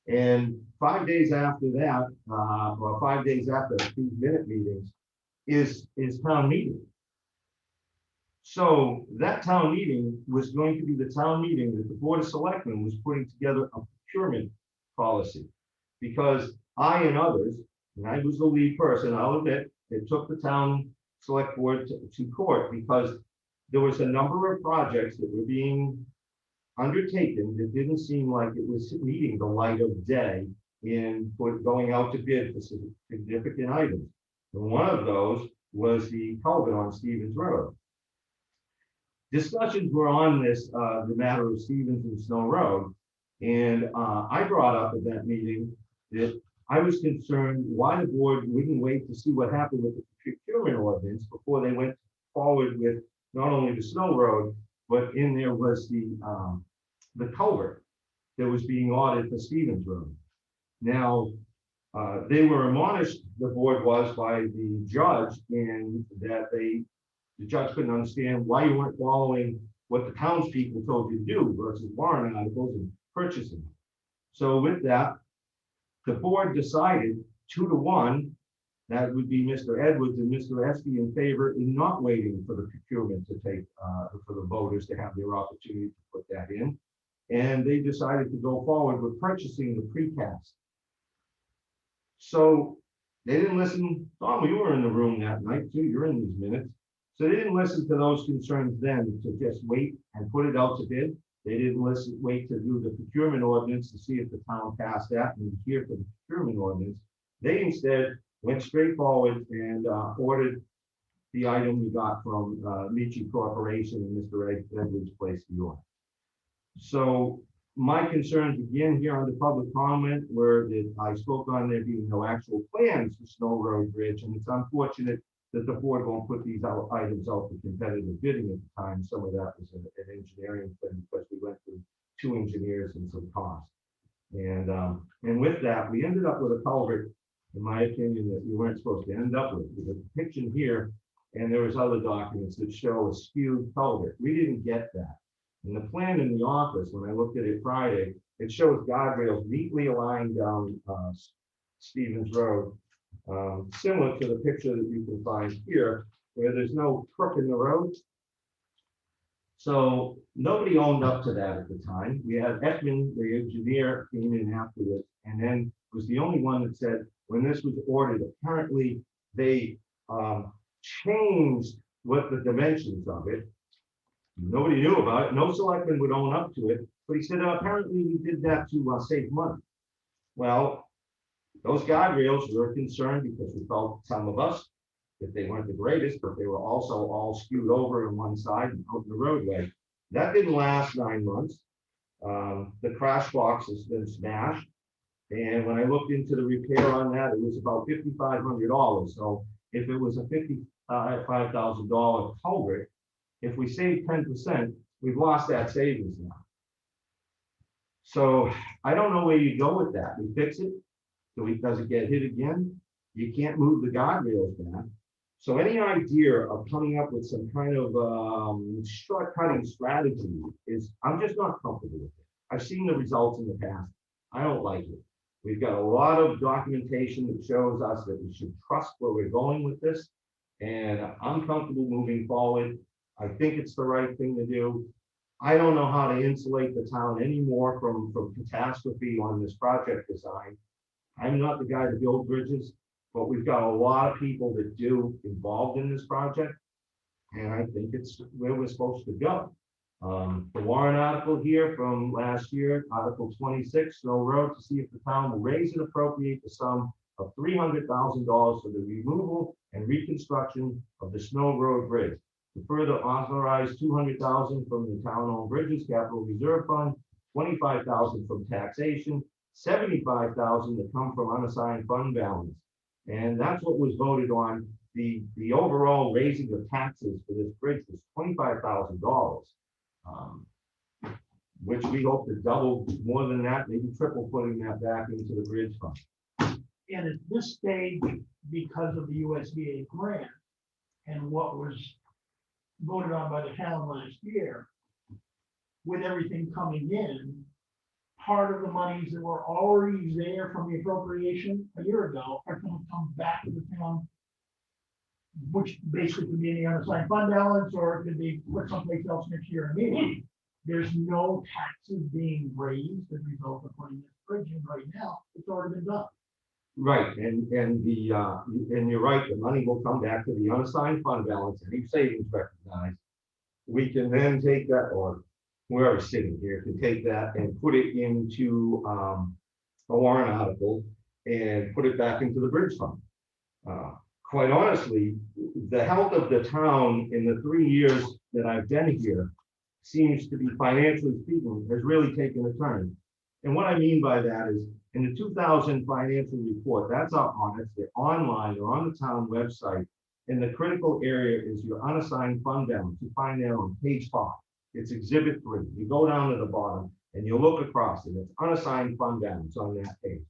And 5 days after that, or 5 days after these minute meetings, is town meeting. So that town meeting was going to be the town meeting that the Board of Selectmen was putting together a procurement policy. Because I and others, and I was the lead person, I'll admit, it took the town select board to court because there was a number of projects that were being undertaken that didn't seem like it was meeting the light of day in going out to bid for significant items. And one of those was the culvert on Stevens Road. discussions were on this, the matter of Stevens and Snow Road. And I brought up at that meeting that I was concerned why the board wouldn't wait to see what happened with the procurement ordinance before they went forward with not only the Snow Road, but in there was the culvert that was being ordered for Stevens Road. Now, they were admonished, the board was, by the judge, in that the judge couldn't understand why you weren't following what the townspeople told you to do versus warrant articles and purchasing. So with that, the board decided 2-1, that would be Mr. Edwards and Mr. Espy in favor in not waiting for the procurement to take, for the voters to have their opportunity to put that in. And they decided to go forward with purchasing the precast. So they didn't listen. Tom, you were in the room that night too. You're in these minutes. So they didn't listen to those concerns then to just wait and put it out to bid. They didn't wait to do the procurement ordinance to see if the town passed that and here for the procurement ordinance. They instead went straight forward and ordered the item we got from Michi Corporation and Mr. Edwards placed the order. So my concerns begin here on the public comment where that I spoke on there being no actual plans for Snow Road Bridge, and it's unfortunate that the board won't put these items out for competitive bidding at the time. Some of that was an engineering thing because we went through 2 engineers and some costs. And with that, we ended up with a culvert, in my opinion, that we weren't supposed to end up with. There's a depiction here, and there was other documents that show a skewed culvert. We didn't get that. And the plan in the office, when I looked at it Friday, it shows guardrails neatly aligned down Stevens Road, similar to the picture that you can find here, where there's no crook in the road. So nobody owned up to that at the time. We had Effingham, the engineer, came in afterwards, and then was the only one that said, when this was ordered, apparently they changed what the dimensions of it. Nobody knew about it. No selectman would own up to it. But he said, apparently we did that to save money. Well, those guardrails were concerned because we felt, some of us, that they weren't the greatest, but they were also all skewed over on one side and out in the roadway. That didn't last 9 months. The crash box has been smashed. And when I looked into the repair on that, it was about $5,500. So if it was a $55,000 culvert, if we save 10%, we've lost that savings now. So I don't know where you go with that. We fix it. Does it get hit again? You can't move the guardrails back. So any idea of coming up with some kind of short-cutting strategy is, I'm just not comfortable with it. I've seen the results in the past. I don't like it. We've got a lot of documentation that shows us that we should trust where we're going with this. And I'm comfortable moving forward. I think it's the right thing to do. I don't know how to insulate the town anymore from catastrophe on this project design. I'm not the guy to build bridges, but we've got a lot of people that do involved in this project. And I think it's where we're supposed to go. The warrant article here from last year, Article 26, Snow Road, to see if the town will raise and appropriate the sum of $300,000 for the removal and reconstruction of the Snow Road Bridge. To further authorize $200,000 from the town-owned bridges capital reserve fund, $25,000 from taxation, $75,000 to come from unassigned fund balance. And that's what was voted on. The overall raising of taxes for this bridge was $25,000, which we hope to double, more than that, maybe triple, putting that back into the bridge fund. And at this stage, because of the USDA grant and what was voted on by the town last year, with everything coming in, part of the monies that were already there from the appropriation a year ago are going to come back to the town, which basically could be in the unassigned fund balance, or it could be put someplace else next year immediately. There's no taxes being raised as a result of putting this bridge in right now. It's already been done. Right, and you're right, the money will come back to the unassigned fund balance, any savings recognized. We can then take that, or whoever's sitting here can take that and put it into a warrant article and put it back into the bridge fund. Quite honestly, the health of the town in the 3 years that I've been here seems to be, financially speaking, has really taken a turn. And what I mean by that is, in the 2000 financial report, that's our audits, they're online or on the town website. And the critical area is your unassigned fund balance. You find that on page 5. It's exhibit 3. You go down to the bottom and you look across it. It's unassigned fund balance on that page.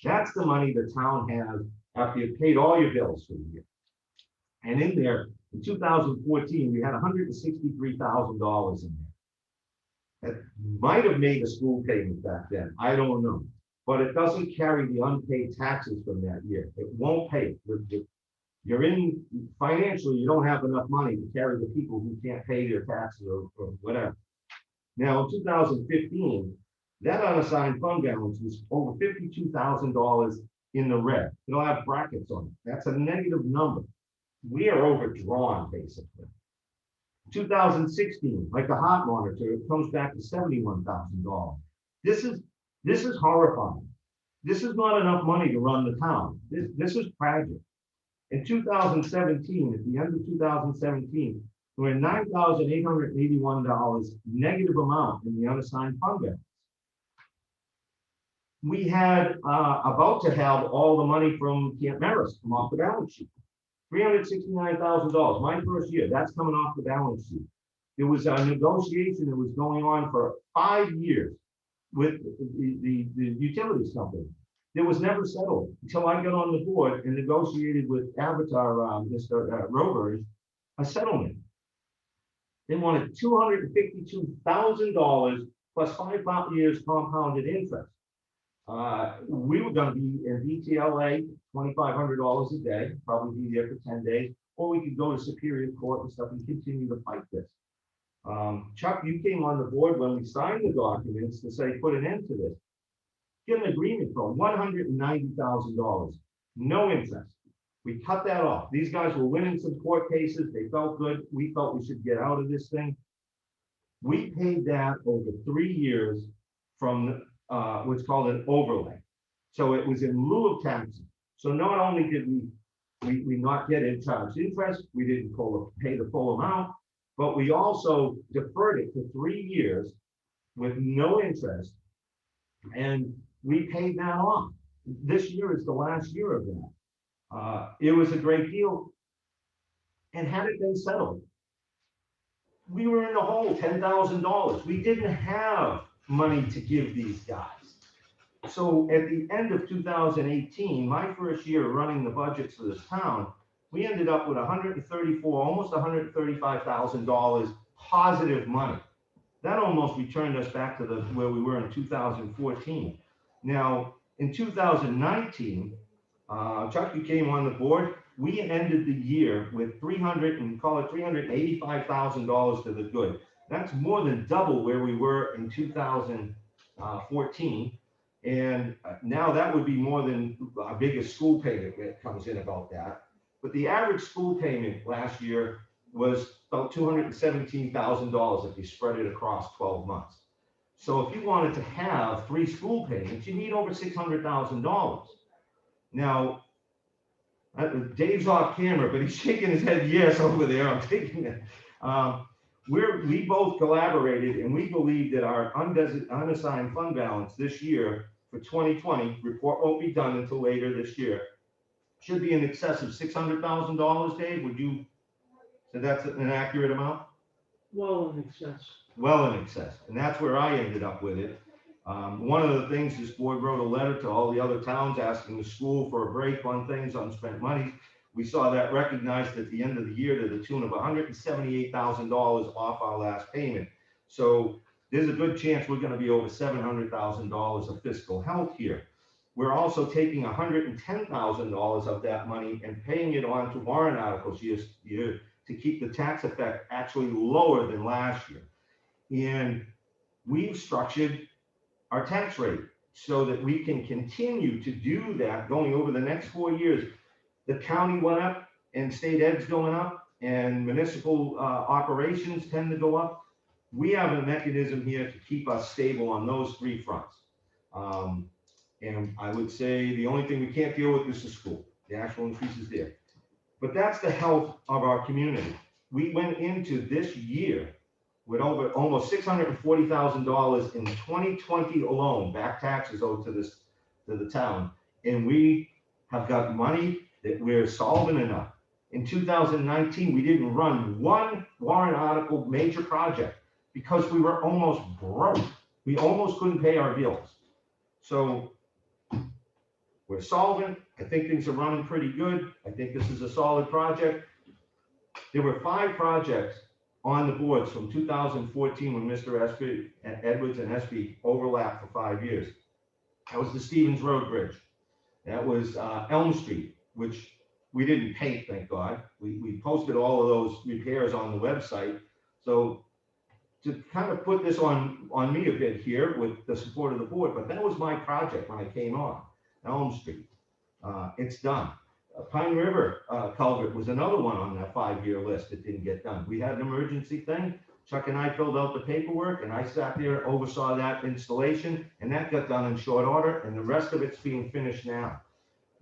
That's the money the town has after you've paid all your bills for the year. And in there, in 2014, we had $163,000 in there. That might have made a school payment back then. I don't know. But it doesn't carry the unpaid taxes from that year. It won't pay it. You're in, financially, you don't have enough money to carry the people who can't pay their taxes or whatever. Now, in 2015, that unassigned fund balance was over $52,000 in the red. It'll have brackets on it. That's a negative number. We are overdrawn, basically. 2016, like the heart monitor, it comes back to $71,000. This is horrifying. This is not enough money to run the town. This is tragic. In 2017, at the end of 2017, we're $9,881 negative amount in the unassigned fund balance. We had about to have all the money from Camp Maris come off the balance sheet. $369,000, my first year, that's coming off the balance sheet. There was a negotiation that was going on for 5 years with the utilities company. It was never settled until I got on the board and negotiated with Avatar, Mr. Rovers, a settlement. They wanted $252,000 plus 5 years compounded interest. We were going to be in DTLA, $2,500 a day, probably be there for 10 days, or we could go to Superior Court and stuff and continue to fight this. Chuck, you came on the board when we signed the documents to say, put an end to this. Get an agreement for $190,000, no interest. We cut that off. These guys were winning some court cases. They felt good. We felt we should get out of this thing. We paid that over 3 years from what's called an overlay. So it was in lieu of taxes. So not only did we not get in charged interest, we didn't pay the full amount, but we also deferred it for 3 years with no interest. And we paid that off. This year is the last year of that. It was a great deal. And had it been settled, we were in the hole, $10,000. We didn't have money to give these guys. So at the end of 2018, my first year running the budgets for this town, we ended up with almost $135,000 positive money. That almost returned us back to where we were in 2014. Now, in 2019, Chuck, you came on the board. We ended the year with $385,000 to the good. That's more than double where we were in 2014. And now that would be more than our biggest school payment that comes in about that. But the average school payment last year was about $217,000 if you spread it across 12 months. So if you wanted to have 3 school payments, you need over $600,000. Now, Dave's off camera, but he's shaking his head yes over there. I'm taking it. We both collaborated, and we believe that our unassigned fund balance this year for 2020, report won't be done until later this year, should be in excess of $600,000. Dave, would you say that's an accurate amount? Well, in excess. Well in excess, and that's where I ended up with it. One of the things, this board wrote a letter to all the other towns asking the school for a break on things, unspent money. We saw that recognized at the end of the year to the tune of $178,000 off our last payment. So there's a good chance we're going to be over $700,000 of fiscal health here. We're also taking $110,000 of that money and paying it on to warrant articles year to keep the tax effect actually lower than last year. And we've structured our tax rate so that we can continue to do that going over the next 4 years. The county went up and state ed's going up and municipal operations tend to go up. We have a mechanism here to keep us stable on those 3 fronts. And I would say the only thing we can't deal with is the school. The actual increase is there. But that's the health of our community. we went into this year with over almost $640,000 in 2020 alone, back taxes owed to the town. And we have got money that we're solving enough. In 2019, we didn't run one warrant article major project because we were almost broke. We almost couldn't pay our bills. So we're solving. I think things are running pretty good. I think this is a solid project. There were 5 projects on the boards from 2014 when Mr. Edwards and Espy overlapped for 5 years. That was the Stevens Road Bridge. That was Elm Street, which we didn't paint, thank God. We posted all of those repairs on the website. So to kind of put this on me a bit here with the support of the board, but that was my project when I came on, Elm Street. It's done. Pine River culvert was another one on that 5-year list that didn't get done. We had an emergency thing. Chuck and I filled out the paperwork and I sat there, oversaw that installation, and that got done in short order, and the rest of it's being finished now.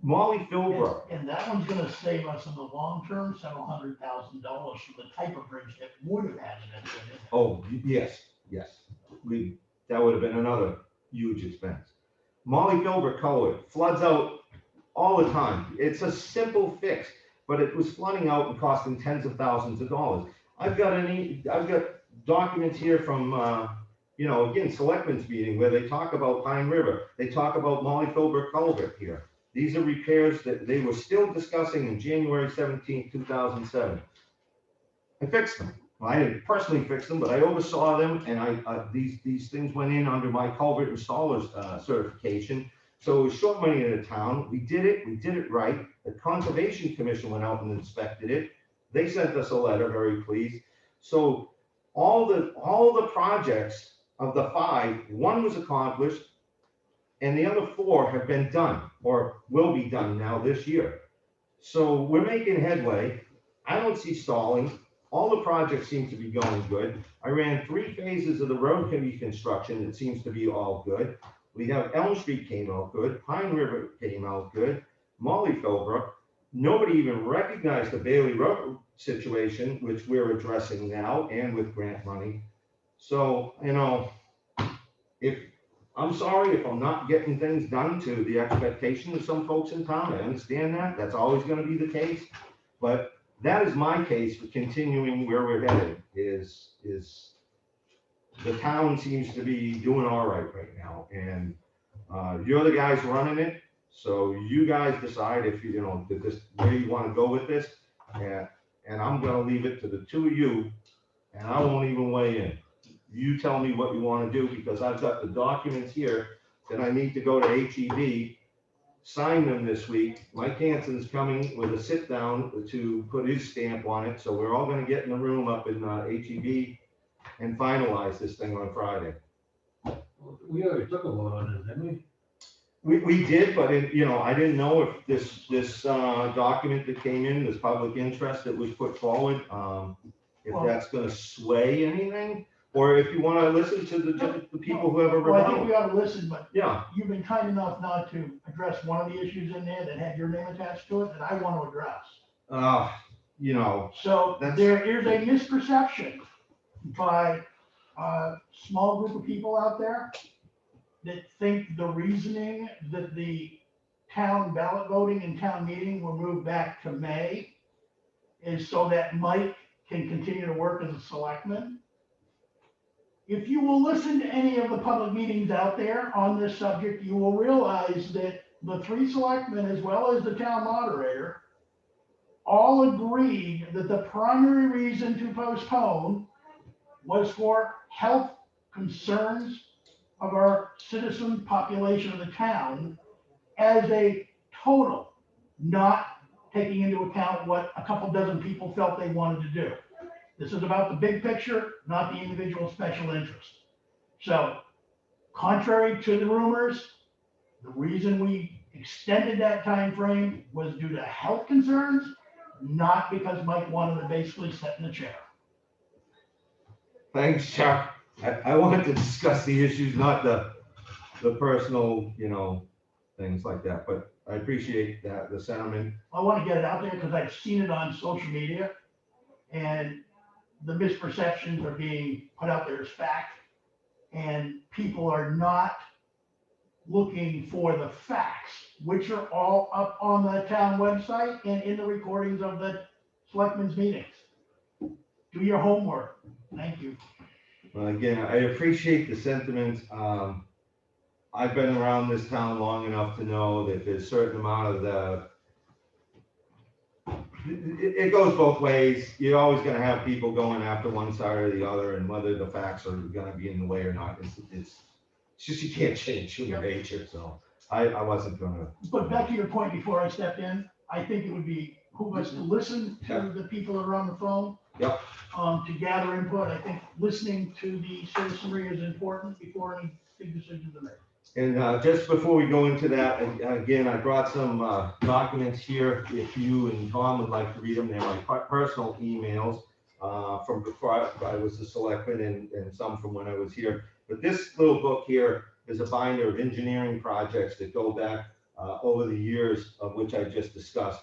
Molly Philbrook. And that one's gonna save us in the long term, several $100,000 for the type of bridge that would have had an incident. Oh, yes. That would have been another huge expense. Molly Philbrook culvert floods out all the time. It's a simple fix, but it was flooding out and costing tens of thousands of dollars. I've got documents here from, again, selectmen's meeting where they talk about Pine River. They talk about Molly Philbrook culvert here. These are repairs that they were still discussing in January 17, 2007. I fixed them. Well, I didn't personally fix them, but I oversaw them, and these things went in under my culvert installer's certification. So it was short money in the town. We did it right. The Conservation Commission went out and inspected it. They sent us a letter, very pleased. So all the projects of the 5, 1 was accomplished, and the other 4 have been done or will be done now this year. So we're making headway. I don't see stalling. All the projects seem to be going good. I ran 3 phases of the road reconstruction. It seems to be all good. We have Elm Street came out good. Pine River came out good. Molly Philbrook. Nobody even recognized the Bailey Road situation, which we're addressing now and with grant money. So, I'm sorry if I'm not getting things done to the expectation of some folks in town. I understand that. That's always going to be the case. But that is my case for continuing where we're headed is the town seems to be doing all right now. And you're the guys running it. So you guys decide if where you want to go with this. And I'm going to leave it to the 2 of you, and I won't even weigh in. You tell me what you want to do, because I've got the documents here that I need to go to HEB, sign them this week. Mike Hanson's coming with a sit down to put his stamp on it. So we're all going to get in the room up in HEB and finalize this thing on Friday. We already took a vote on it, didn't we? We did, but I didn't know if this document that came in, this public interest that was put forward, if that's going to sway anything, or if you want to listen to the people who have a Well, I think rebuttal. we ought to listen, but Yeah. you've been kind enough not to address one of the issues in there that had your name attached to it that I want to address. So there is a misperception by a small group of people out there that think the reasoning that the town ballot voting and town meeting were moved back to May is so that Mike can continue to work as a selectman. If you will listen to any of the public meetings out there on this subject, you will realize that the 3 selectmen, as well as the town moderator, all agreed that the primary reason to postpone was for health concerns of our citizen population of the town as a total, not taking into account what a couple dozen people felt they wanted to do. This is about the big picture, not the individual special interest. So, contrary to the rumors, the reason we extended that time frame was due to health concerns, not because Mike wanted to basically sit in the chair. Thanks, Chuck. I wanted to discuss the issues, not the personal, things like that, but I appreciate that, the sentiment. I want to get it out there because I've seen it on social media. and the misperceptions are being put out there as fact, and people are not looking for the facts, which are all up on the town website and in the recordings of the selectmen's meetings. Do your homework. Thank you. Well, again, I appreciate the sentiments. I've been around this town long enough to know that there's a certain amount of it goes both ways. You're always gonna have people going after one side or the other, and whether the facts are gonna be in the way or not, it's just, you can't change human nature, so I wasn't gonna. But back to your point before I stepped in, I think it would be who us to listen to the people that are on the phone. Yep. To gather input. I think listening to the citizenry is important before any big decisions are made. And just before we go into that, again, I brought some documents here. If you and Tom would like to read them, they're my personal emails from before I was a selectman, and some from when I was here. But this little book here is a binder of engineering projects that go back over the years, of which I just discussed.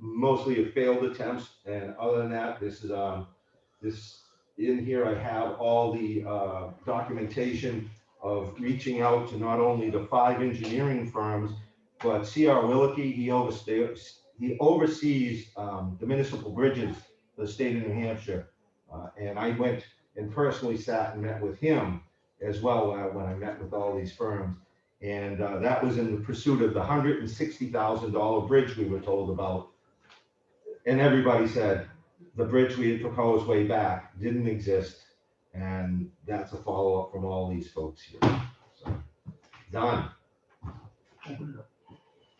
Mostly of failed attempts, and other than that, this is this in here. I have all the documentation of reaching out to not only the 5 engineering firms, but C.R. Wilkie. He oversees the municipal bridges for the state of New Hampshire, and I went and personally sat and met with him as well when I met with all these firms. And that was in the pursuit of the $160,000 bridge we were told about. And everybody said the bridge we had proposed way back didn't exist. And that's a follow-up from all these folks here. So, done.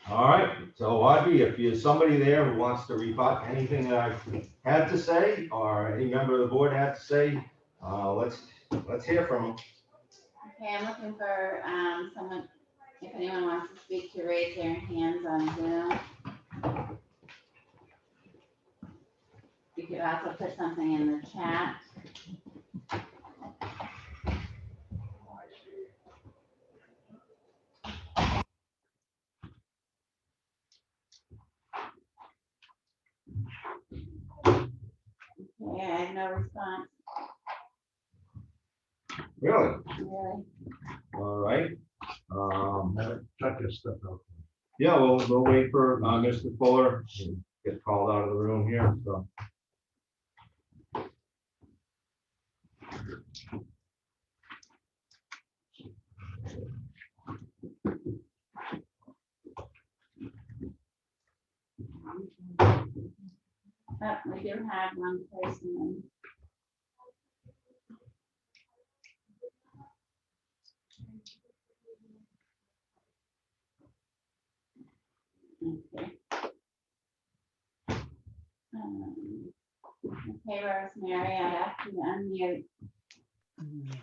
All right. So Audrey, if there's somebody there who wants to rebut anything that I've had to say, or any member of the board had to say, let's hear from them. Okay, I'm looking for someone, if anyone wants to speak, to raise their hands on Zoom. You could also put something in the chat. Okay, I have no response. Really? Really? All right. Check this stuff out. Yeah, we'll wait for Mr. Fuller to get called out of the room here. So. Oh, we do have one person. Okay. Okay, Rosemary, I asked you to unmute. Unmute.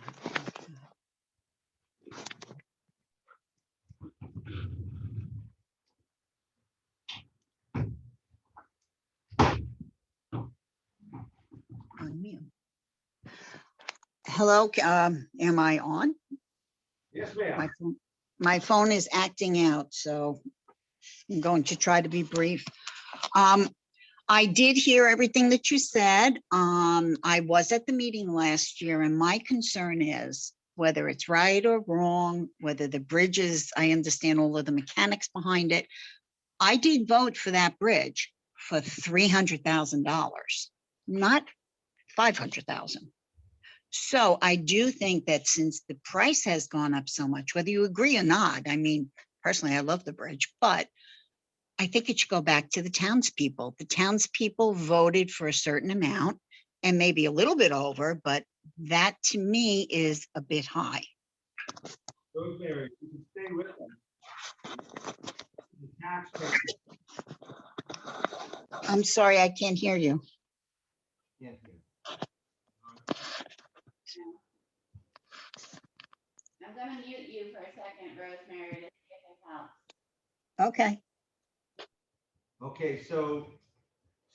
Hello, am I on? Yes, ma'am. My phone is acting out, so I'm going to try to be brief. I did hear everything that you said. I was at the meeting last year, and my concern is whether it's right or wrong, whether the bridge is, I understand all of the mechanics behind it. I did vote for that bridge for $300,000, not $500,000. So I do think that since the price has gone up so much, whether you agree or not, I mean, personally, I love the bridge, but I think it should go back to the townspeople. The townspeople voted for a certain amount and maybe a little bit over, but that to me is a bit high. Rosemary, you can stay with them. The taxpayer. I'm sorry, I can't hear you. Can't hear. I'm gonna mute you for a second, Rosemary, to see if it helps. Okay. Okay, so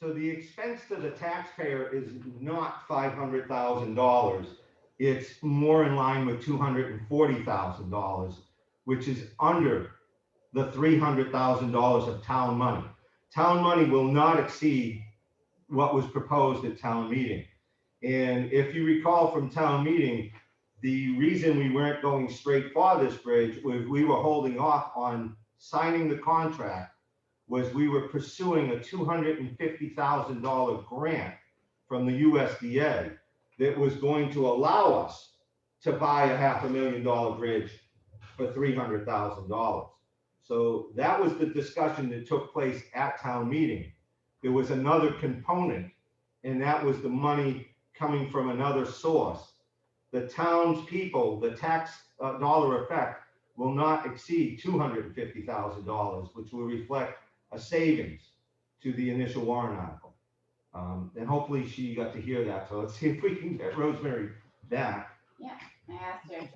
the expense to the taxpayer is not $500,000. It's more in line with $240,000, which is under the $300,000 of town money. Town money will not exceed what was proposed at town meeting. And if you recall from town meeting, the reason we weren't going straight for this bridge was we were holding off on signing the contract, was we were pursuing a $250,000 grant from the USDA that was going to allow us to buy a $500,000 bridge for $300,000. So that was the discussion that took place at town meeting. There was another component, and that was the money coming from another source. The townspeople, the tax dollar effect will not exceed $250,000, which will reflect a savings to the initial warrant article. And hopefully she got to hear that. So let's see if we can get Rosemary back. Yeah, I asked her.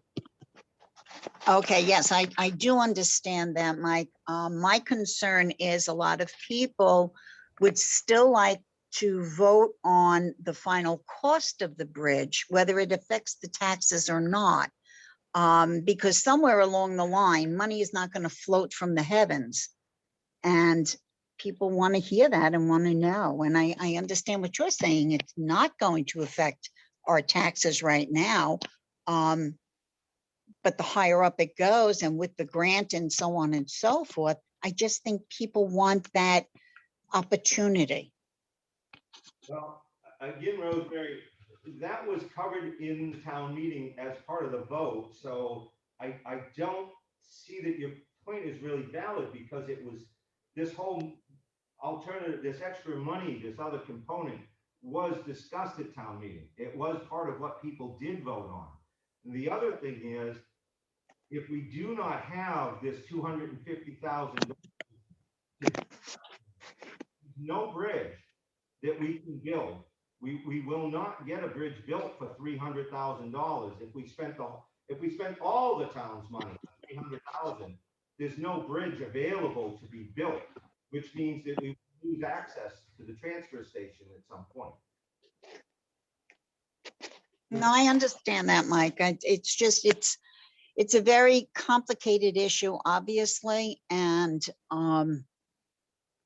Okay, yes, I do understand that, Mike. My concern is a lot of people would still like to vote on the final cost of the bridge, whether it affects the taxes or not. Because somewhere along the line, money is not going to float from the heavens. And people want to hear that and want to know. And I understand what you're saying. It's not going to affect our taxes right now. But the higher up it goes, and with the grant and so on and so forth, I just think people want that opportunity. Well, again, Rosemary, that was covered in the town meeting as part of the vote. So I don't see that your point is really valid, because it was this whole alternative, this extra money, this other component was discussed at town meeting. It was part of what people did vote on. And the other thing is, if we do not have this $250,000, no bridge that we can build. We will not get a bridge built for $300,000. If we spent all the town's money, $300,000, there's no bridge available to be built, which means that we lose access to the transfer station at some point. No, I understand that, Mike. It's just, it's a very complicated issue, obviously. And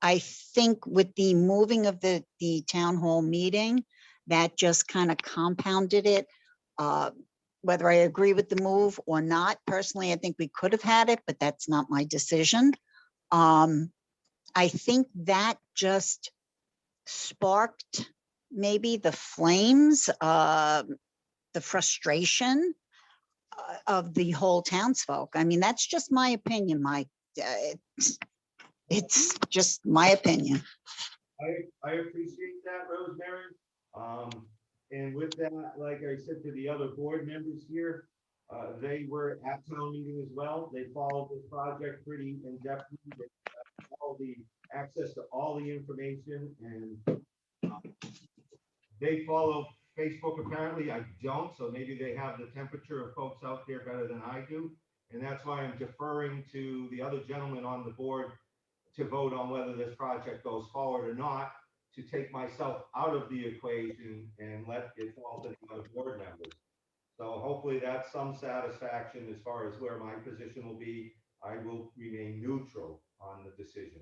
I think with the moving of the town hall meeting, that just kind of compounded it. Whether I agree with the move or not, personally, I think we could have had it, but that's not my decision. I think that just sparked maybe the flames, the frustration of the whole townsfolk. I mean, that's just my opinion, Mike. It's just my opinion. I appreciate that, Rosemary. And with that, like I said to the other board members here, they were at town meeting as well. They followed this project pretty in depth. They had all the access to all the information, and they follow Facebook. Apparently I don't, so maybe they have the temperature of folks out there better than I do. And that's why I'm deferring to the other gentleman on the board to vote on whether this project goes forward or not, to take myself out of the equation and let it fall to the other board members. So hopefully that's some satisfaction as far as where my position will be. I will remain neutral on the decision.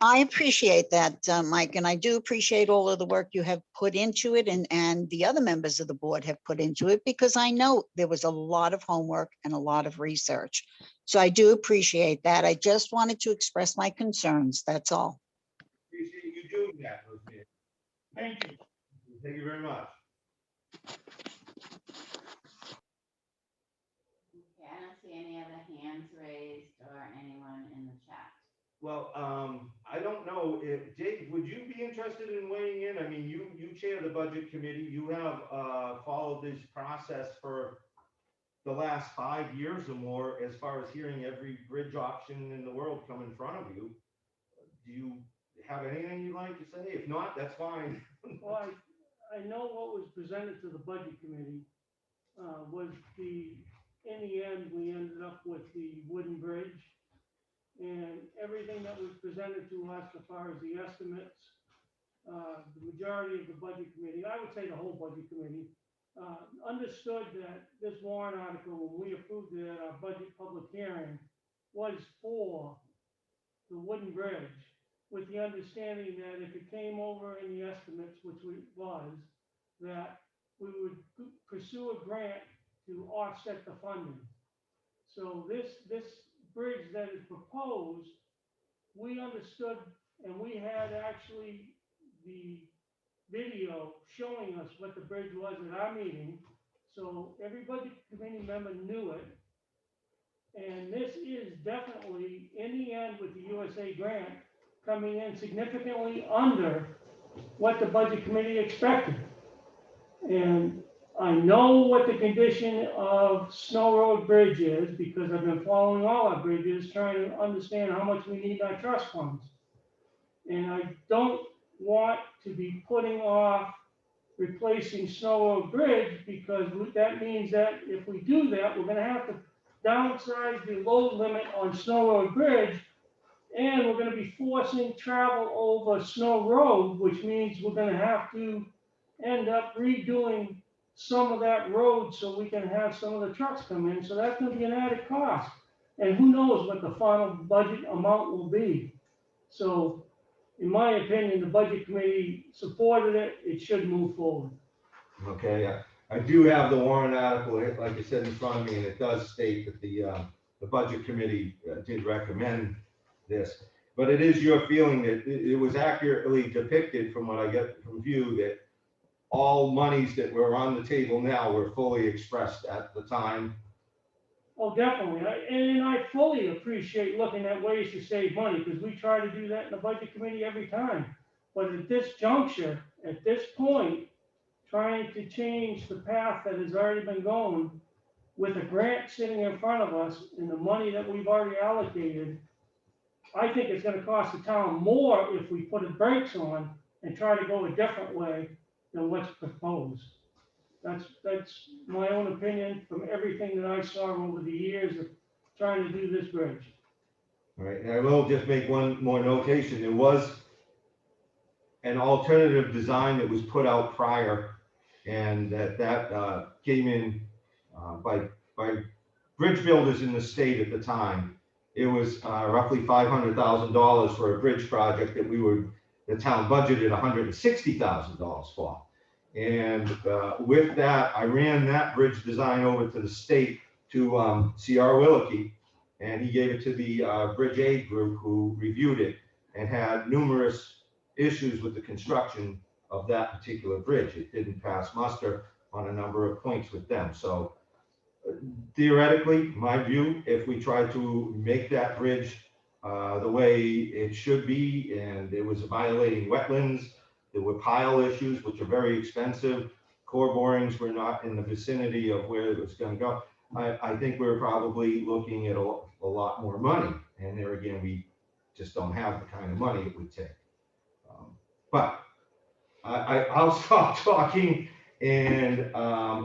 I appreciate that, Mike, and I do appreciate all of the work you have put into it, and the other members of the board have put into it, because I know there was a lot of homework and a lot of research. So I do appreciate that. I just wanted to express my concerns. That's all. Appreciate you doing that, Rosemary. Thank you. Thank you very much. Okay, I don't see any other hands raised or anyone in the chat. Well, I don't know if, Dave, would you be interested in weighing in? I mean, you chair the budget committee. You have followed this process for the last 5 years or more, as far as hearing every bridge option in the world come in front of you. Do you have anything you'd like to say? If not, that's fine. Well, I know what was presented to the budget committee was in the end, we ended up with the wooden bridge. And everything that was presented to us as far as the estimates, the majority of the budget committee, I would say the whole budget committee, understood that this warrant article, when we approved it at our budget public hearing, was for the wooden bridge. with the understanding that if it came over in the estimates, which was, that we would pursue a grant to offset the funding. So this bridge that is proposed, we understood, and we had actually the video showing us what the bridge was at our meeting. So everybody, committee member knew it. And this is definitely, in the end, with the USA grant, coming in significantly under what the budget committee expected. And I know what the condition of Snow Road Bridge is, because I've been following all our bridges, trying to understand how much we need in our trust funds. And I don't want to be putting off replacing Snow Road Bridge, because that means that if we do that, we're gonna have to downsize the load limit on Snow Road Bridge, and we're gonna be forcing travel over Snow Road, which means we're gonna have to end up redoing some of that road so we can have some of the trucks come in, so that's gonna be an added cost. And who knows what the final budget amount will be. So, in my opinion, the budget committee supported it, it should move forward. Okay, I do have the warrant article, like I said, in front of me, and it does state that the budget committee did recommend this. But it is your feeling that it was accurately depicted from what I get from you, that all monies that were on the table now were fully expressed at the time. Oh, definitely, and I fully appreciate looking at ways to save money, because we try to do that in the budget committee every time. But at this juncture, at this point, trying to change the path that has already been going with a grant sitting in front of us and the money that we've already allocated, I think it's gonna cost the town more if we put the brakes on and try to go a different way than what's proposed. That's my own opinion from everything that I saw over the years of trying to do this bridge. All right, and I will just make one more notation. There was an alternative design that was put out prior, and that came in by bridge builders in the state at the time. It was roughly $500,000 for a bridge project that the town budgeted $160,000 for. And with that, I ran that bridge design over to the state to C.R. Wilkie, and he gave it to the Bridge Aid group, who reviewed it and had numerous issues with the construction of that particular bridge. It didn't pass muster on a number of points with them. So theoretically, my view, if we try to make that bridge the way it should be, and it was violating wetlands, there were pile issues, which are very expensive. Core borings were not in the vicinity of where it was going to go. I think we're probably looking at a lot more money. And there again, we just don't have the kind of money it would take. But I'll stop talking. And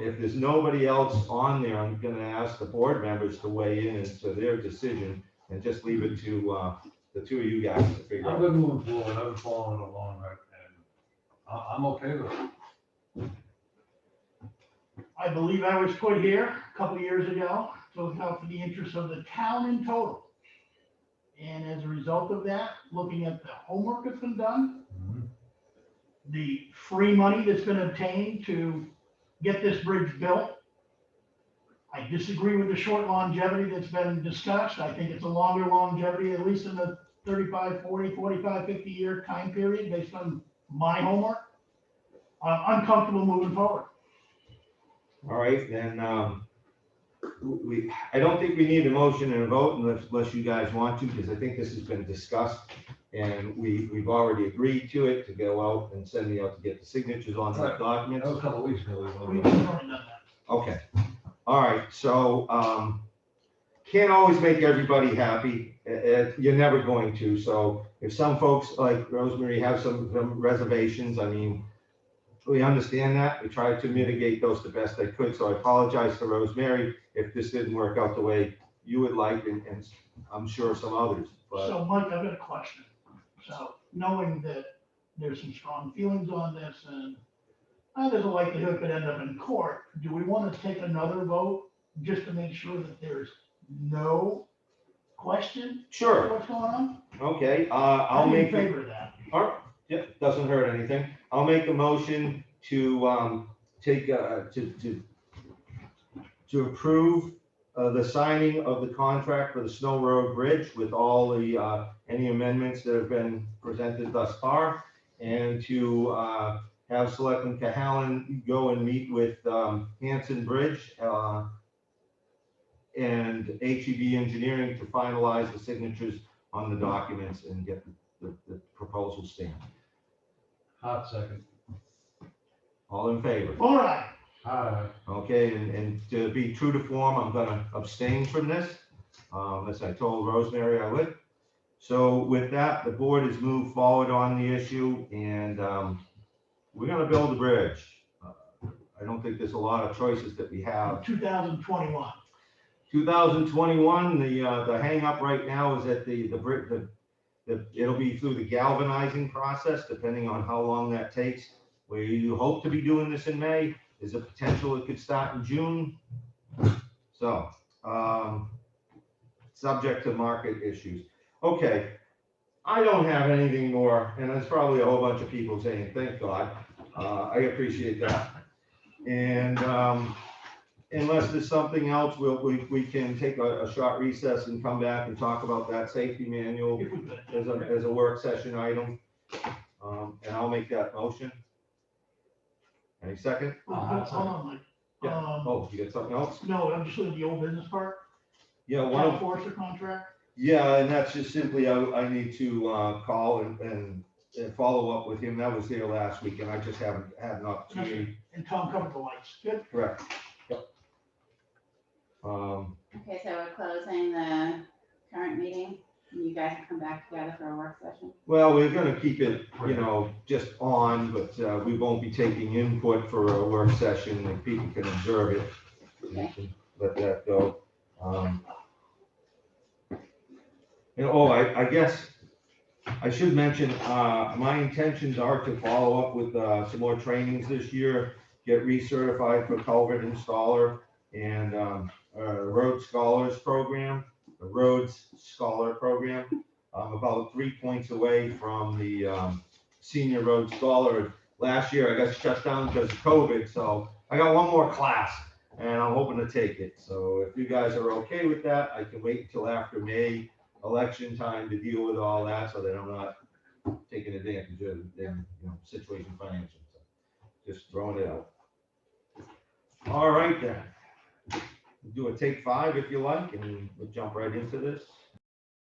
if there's nobody else on there, I'm going to ask the board members to weigh in as to their decision, and just leave it to the two of you guys to figure I've out. been moving forward, I've been following along, and I'm okay with it. I believe I was put here a couple of years ago to look out for the interests of the town in total. And as a result of that, looking at the homework that's been done, the free money that's been obtained to get this bridge built, I disagree with the short longevity that's been discussed. I think it's a longer longevity, at least in the 35, 40, 45, 50 year time period based on my homework. I'm comfortable moving forward. All right, then I don't think we need a motion and a vote unless you guys want to, because I think this has been discussed, and we've already agreed to it, to go out and send me out to get the signatures on that document. That was a couple of weeks ago. We've already done that. Okay, all right, so can't always make everybody happy. You're never going to. So if some folks like Rosemary have some reservations, I mean, we understand that. We tried to mitigate those the best I could. So I apologize to Rosemary if this didn't work out the way you would like, and I'm sure some others. But So Mike, I've got a question. So knowing that there's some strong feelings on this, and there's a likelihood it could end up in court, do we want to take another vote just to make sure that there's no question? Sure, What's going on? okay, I'll I'm in make, favor of that. yeah, doesn't hurt anything. I'll make a motion to, take, to approve, the signing of the contract for the Snow Road Bridge with all the, any amendments that have been presented thus far. And to, have Selectman Cahalan go and meet with, Hanson Bridge, and HEB Engineering to finalize the signatures on the documents and get the proposal stamped. Hot second. All in favor? All right. Aye. Okay, and to be true to form, I'm gonna abstain from this, as I told Rosemary I would. So with that, the board has moved forward on the issue, and we're gonna build the bridge. I don't think there's a lot of choices that we have. 2021. 2021, the hang up right now is that it'll be through the galvanizing process, depending on how long that takes. We hope to be doing this in May. There's a potential it could start in June. So, subject to market issues. Okay, I don't have anything more, and there's probably a whole bunch of people saying, thank God. I appreciate that. And unless there's something else, we can take a short recess and come back and talk about that safety manual If we could. as a work session item. And I'll make that motion. Any second? Hold on, Mike. Yeah. Oh, you got something else? No, I'm just looking at the old business part. Yeah, Town forester contract. yeah, and that's just simply, I need to call and follow up with him. That was there last week, and I just haven't had an opportunity. And Tom covered the lights. Good. Correct. Yep. Okay, so we're closing the current meeting, and you guys come back together for a work session? Well, we're gonna keep it, just on, but we won't be taking input for a work session, like people can observe it. We can let that go. I guess I should mention, my intentions are to follow up with some more trainings this year, get recertified for culvert installer and road scholars program, the Roads Scholar Program. I'm about 3 points away from the senior road scholar. Last year I got shut down because of COVID, so I got one more class and I'm hoping to take it. So if you guys are okay with that, I can wait until after May election time to deal with all that so that I'm not taking advantage of their situation financially. So just throwing it out. All right then. Do a take 5 if you like, and we'll jump right into this.